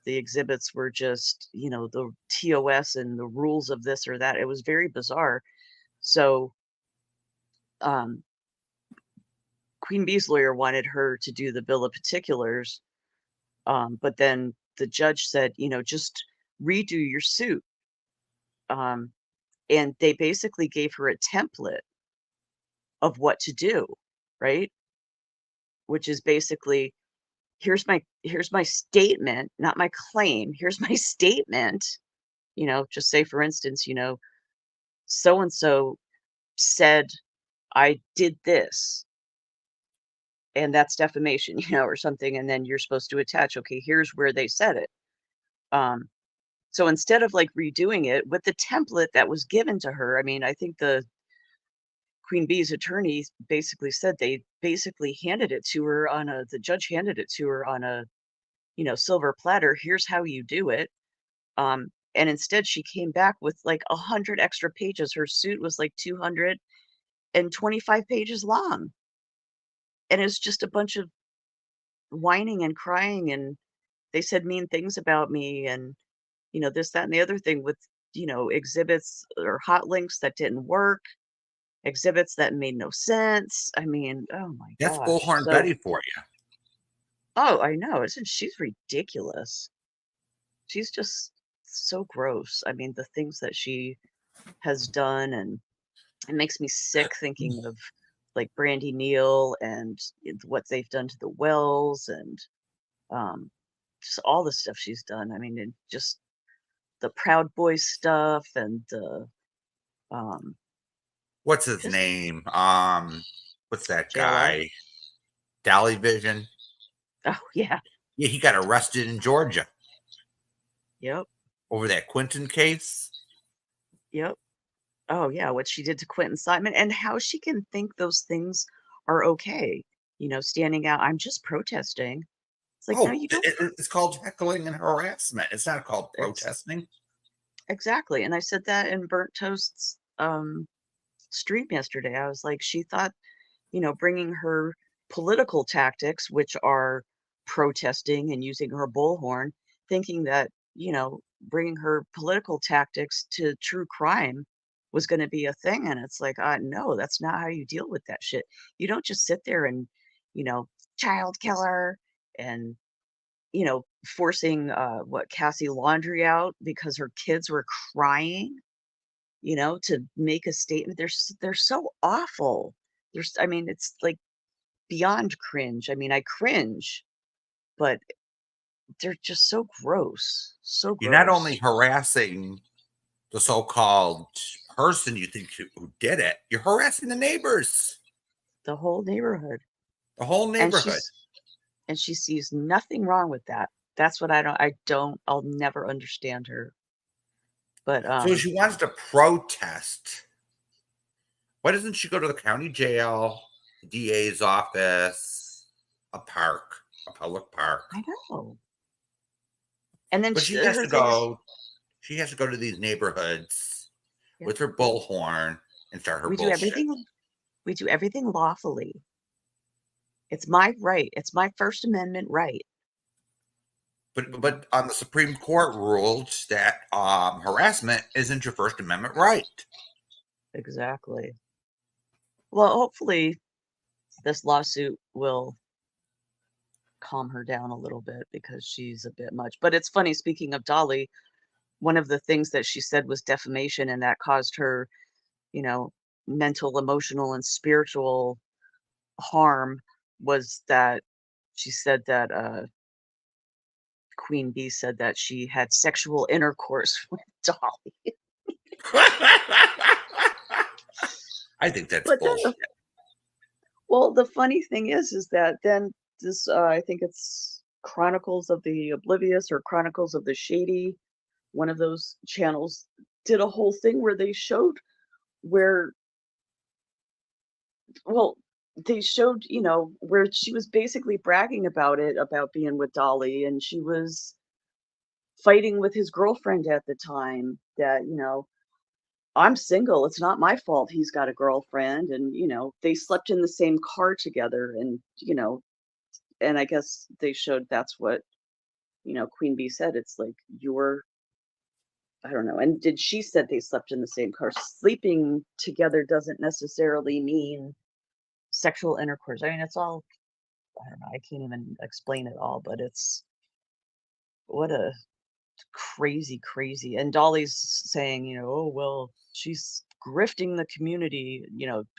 the exhibits were just, the TOS and the rules of this or that. It was very bizarre. So Queen Bee's lawyer wanted her to do the bill of particulars, but then the judge said, just redo your suit. And they basically gave her a template of what to do, right? Which is basically, here's my statement, not my claim. Here's my statement. Just say, for instance, so and so said I did this, and that's defamation, or something. And then you're supposed to attach, okay, here's where they said it. So instead of like redoing it with the template that was given to her, I mean, I think the Queen Bee's attorney basically said they basically handed it to her the judge handed it to her on a, silver platter. Here's how you do it. And instead she came back with like 100 extra pages. Her suit was like 225 pages long. And it's just a bunch of whining and crying, and they said mean things about me, and this, that, and the other thing with exhibits or hot links that didn't work, exhibits that made no sense. I mean, oh my That's gosh. Bullhorn So, Betty for you. oh, I know. She's ridiculous. She's just so gross. I mean, the things that she has done, and it makes me sick thinking of like Brandy Neal and what they've done to the Wells, and just all the stuff she's done. I mean, and just the Proud Boys stuff, and the What's his just name? What's that JLo. guy? Dally Vision. Oh yeah. Yeah, he got arrested in Georgia Yep. over that Quentin case. Yep. Oh yeah, what she did to Quentin Simon, and how she can think those things are okay. Standing out, I'm just protesting. It's like, no, Oh, you don't. it's called heckling and harassment. It's not called It's protesting. exactly. And I said that in Burnt Toast's stream yesterday. I was like, she thought, bringing her political tactics, which are protesting and using her bullhorn, thinking that, bringing her political tactics to true crime was going to be a thing. And it's like, no, that's not how you deal with that shit. You don't just sit there and, you know, child killer and, forcing Cassie Laundry out because her kids were crying, to make a statement. They're so awful. I mean, it's like beyond cringe. I mean, I cringe, but they're just so gross. So You're not only gross. harassing the so-called person you think who did it, you're harassing the neighbors, The whole neighborhood. the whole And neighborhood. she sees nothing wrong with that. That's what I'll never understand her. But So she wants to protest. Why doesn't she go to the county jail, the DA's office, a park, a public park? I know. And then But she has to go. She has to go to these neighborhoods with her bullhorn and start her we do bullshit. everything lawfully. It's my right. It's my First Amendment right. But on the Supreme Court ruled that harassment isn't your First Amendment right. Exactly. Well, hopefully this lawsuit will calm her down a little bit because she's a bit much. But it's funny, speaking of Dolly, one of the things that she said was defamation, and that caused her, mental, emotional, and spiritual harm, was that she said that Queen Bee said that she had sexual intercourse with Dolly. I think that's But then bullshit. well, the funny thing is that then this, I think it's Chronicles of the Oblivious or Chronicles of the Shady, one of those channels, did a whole thing where they showed where, well, they showed, where she was basically bragging about it, about being with Dolly, and she was fighting with his girlfriend at the time that, I'm single. It's not my fault he's got a girlfriend. And, they slept in the same car together. And, and I guess they showed that's what, Queen Bee said. It's like, I don't know. And she said they slept in the same car. Sleeping together doesn't necessarily mean sexual intercourse. I mean, it's all, I don't know. I can't even explain it all, but it's what a crazy. And Dolly's saying, oh, well, she's grifting the community,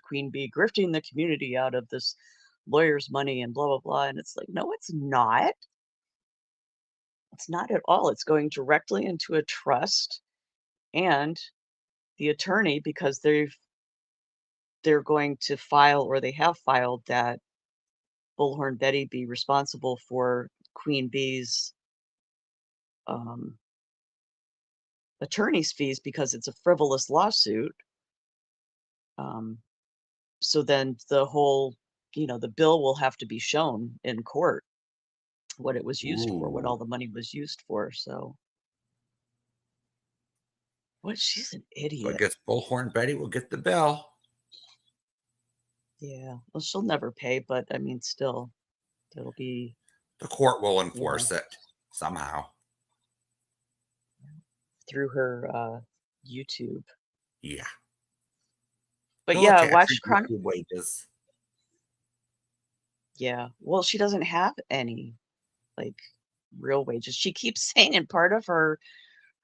Queen Bee grifting the community out of this lawyer's money and blah, blah, blah. And it's like, no, it's not. It's not at all. It's going directly into a trust, and the attorney, because they're going to file, or they have filed, that Bullhorn Betty be responsible for Queen Bee's attorney's fees because it's a frivolous lawsuit. So then the whole, the bill will have to be shown in court, what it was used for, what all the money was used for. So she's an So I idiot. guess Bullhorn Betty will get the bill. Yeah. Well, she'll never pay, but I mean, still, it'll be The court will Yeah. enforce it somehow. Through her YouTube. Yeah. But They'll yeah, attach watch your YouTube wages. Yeah. Well, she doesn't have any like real wages. She keeps saying, and part of her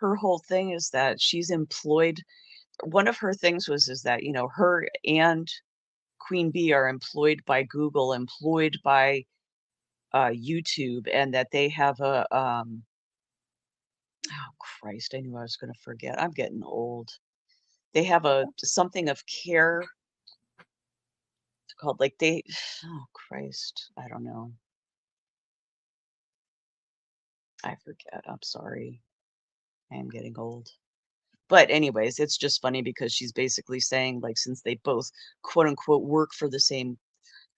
whole thing is that she's employed. One of her things is that, you know, her and Queen Bee are employed by Google, employed by YouTube, and that they have a oh Christ, I knew I was gonna forget. I'm getting old. They have a something of care. It's called like they oh Christ, I don't know. I forget. I'm sorry. I am getting old. But anyways, it's just funny because she's basically saying, like, since they both quote unquote work for the same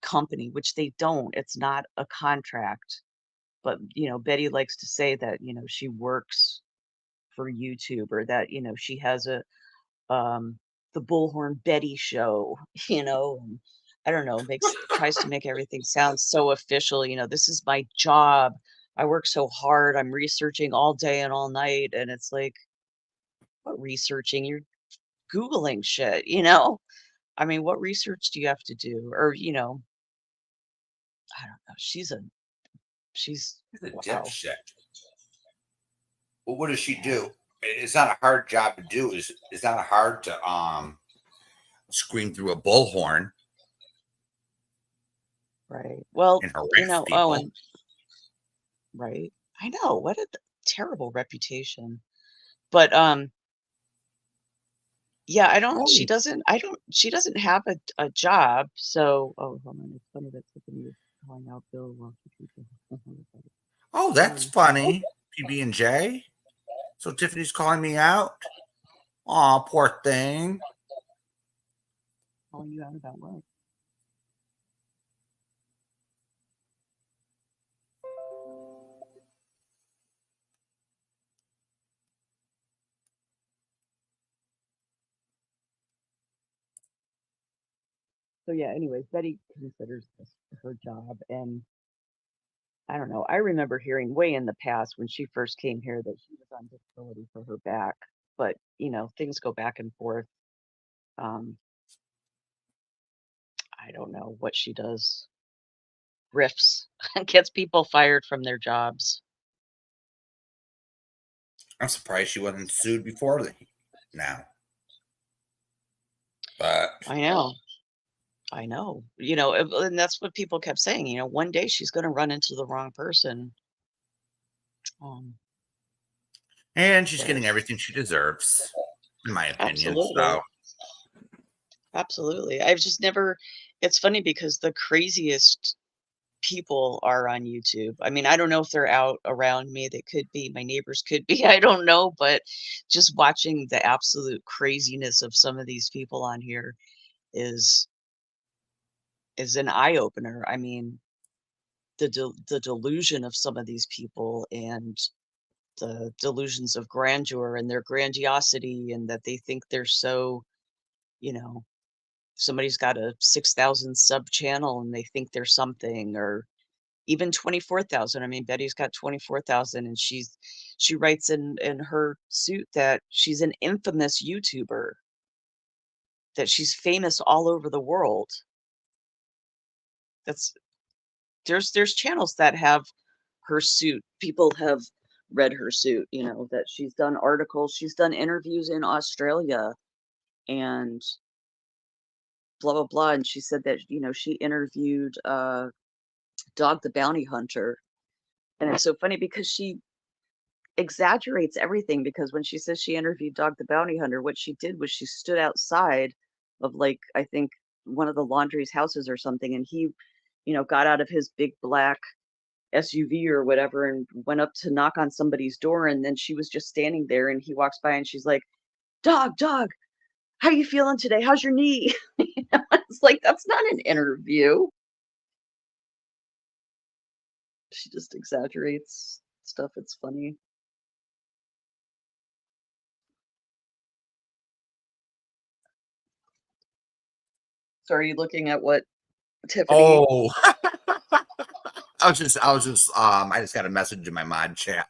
company, which they don't, it's not a contract. But, you know, Betty likes to say that, you know, she works for YouTube, or that, you know, she has a the Bullhorn Betty show, you know, and I don't know, tries to make everything sound so official, you know, this is my job. I work so hard. I'm researching all day and all night. And it's like, what researching? You're Googling shit, you know? I mean, what research do you have to do? Or, you know, I don't know. She's She's a wow. dipshit. Well, what does she do? It's not a hard job to do. It's not hard to scream through a bullhorn. Right. Well, and you harass know, people. and right. I know. What a terrible reputation. But yeah, she doesn't have a job. So hold on, it's funny that Tiffany is calling out Bill while she keeps Oh, that's funny. PB&J. So Tiffany's calling me out. Aw, poor thing. calling you out about what? So yeah, anyways, Betty considers this her job, and I don't know. I remember hearing way in the past when she first came here that she was on disability for her back, but you know, things go back and forth. Um, I don't know what she does. Riffs and gets people fired from their jobs. I'm surprised she wasn't sued before now. But I know. I know. You know, and that's what people kept saying. You know, one day she's going to run into the wrong person. and she's But getting everything she deserves, in my opinion. absolutely. So Absolutely. I've just never, it's funny because the craziest people are on YouTube. I mean, I don't know if they're out around me. They could be, my neighbors could be, I don't know, but just watching the absolute craziness of some of these people on here is an eye opener. I mean, the delusion of some of these people, and the delusions of grandeur and their grandiosity, and that they think they're so, you know, somebody's got a 6,000 sub channel and they think they're something, or even 24,000. I mean, Betty's got 24,000, and she writes in her suit that she's an infamous YouTuber, that she's famous all over the world. That's there's channels that have her suit. People have read her suit, you know, that she's done articles, she's done interviews in Australia, and blah blah blah. And she said that, you know, she interviewed Dog the Bounty Hunter. And it's so funny because she exaggerates everything, because when she says she interviewed Dog the Bounty Hunter, what she did was she stood outside of, like, I think one of the laundry's houses or something, and he, you know, got out of his big black SUV or whatever and went up to knock on somebody's door, and then she was just standing there, and he walks by and she's like, dog, how you feeling today? How's your knee? You know, it's like, that's not an interview. She just exaggerates stuff. It's funny. So are you looking at what, Tiffany? oh I just I just got a message in my mod chat.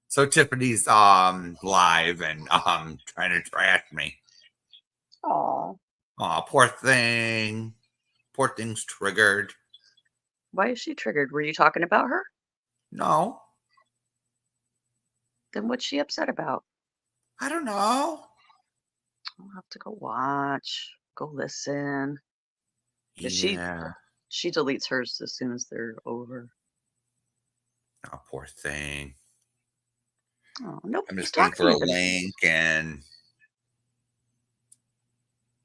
So Tiffany's live and trying to trash me. Aw. Aw, poor thing. Poor thing's triggered. Why is she triggered? Were you talking about her? No. Then what's she upset about? I don't know. I'll have to go watch. Go listen. 'Cause Yeah. she deletes hers as soon as they're over. Oh, poor thing. Oh, nope. I'm just waiting Talk for a to you. link and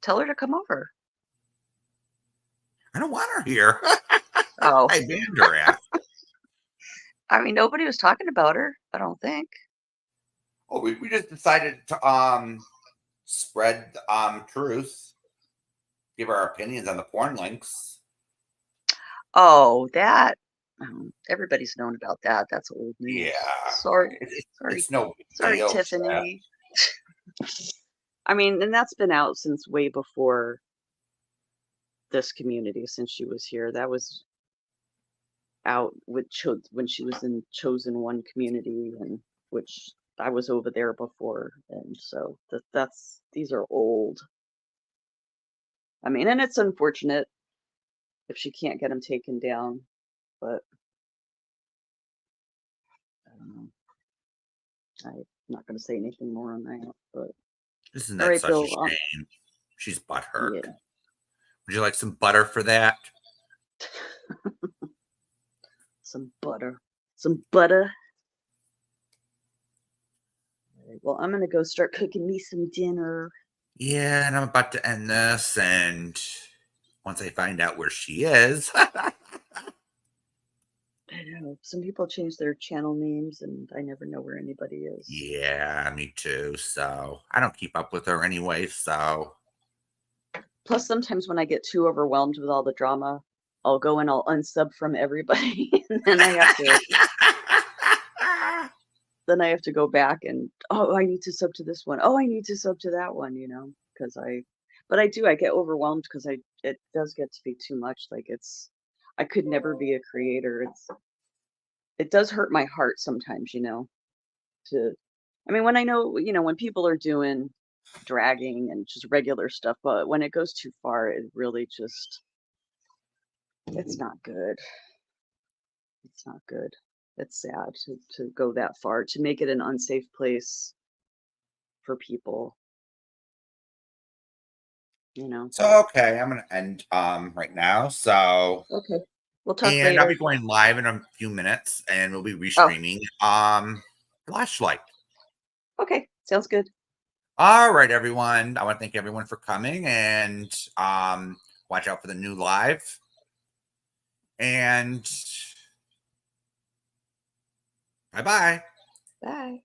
Tell her to come over. I don't want her here. Oh. I banned her ass. I mean, nobody was talking about her, I don't think. Oh, we just decided to spread truth. Give our opinions on the porn links. Oh, that everybody's known about that. That's old news. Yeah. Sorry. It's no big Sorry, deal, Tiffany. I mean, and that's been out since way before this community, since she was here. That was out with when she was in Chosen One community, and which I was over there before, and so these are old. I mean, and it's unfortunate if she can't get them taken down, but I don't know. I'm not going to say anything more on that, but Isn't all that right, such Bill. a shame? She's butthurt. Yeah. Would you like some butter for that? Some butter. Some butter. All right, well, I'm going to go start cooking me some dinner. Yeah, and I'm about to end this, and once I find out where she is. I know. Some people change their channel names, and I never know where anybody is. Yeah, me too. So I don't keep up with her anyway. So Plus, sometimes when I get too overwhelmed with all the drama, I'll go and I'll unsub from everybody, and then I have to go back and I need to sub to this one. Oh, I need to sub to that one. Because I get overwhelmed because it does get to be too much. Like I could never be a creator. It does hurt my heart sometimes, when I know, when people are doing dragging and just regular stuff, but when it goes too far, it really just, it's not good. It's not good. It's sad to go that far, to make it an unsafe place for people. So okay, I'm gonna end right now. So okay, we'll talk and later. I'll be going live in a few minutes, and we'll be restreaming Flashlight. Okay, sounds good. All right, everyone. I want to thank everyone for coming, and watch out for the new live. And bye-bye. Bye.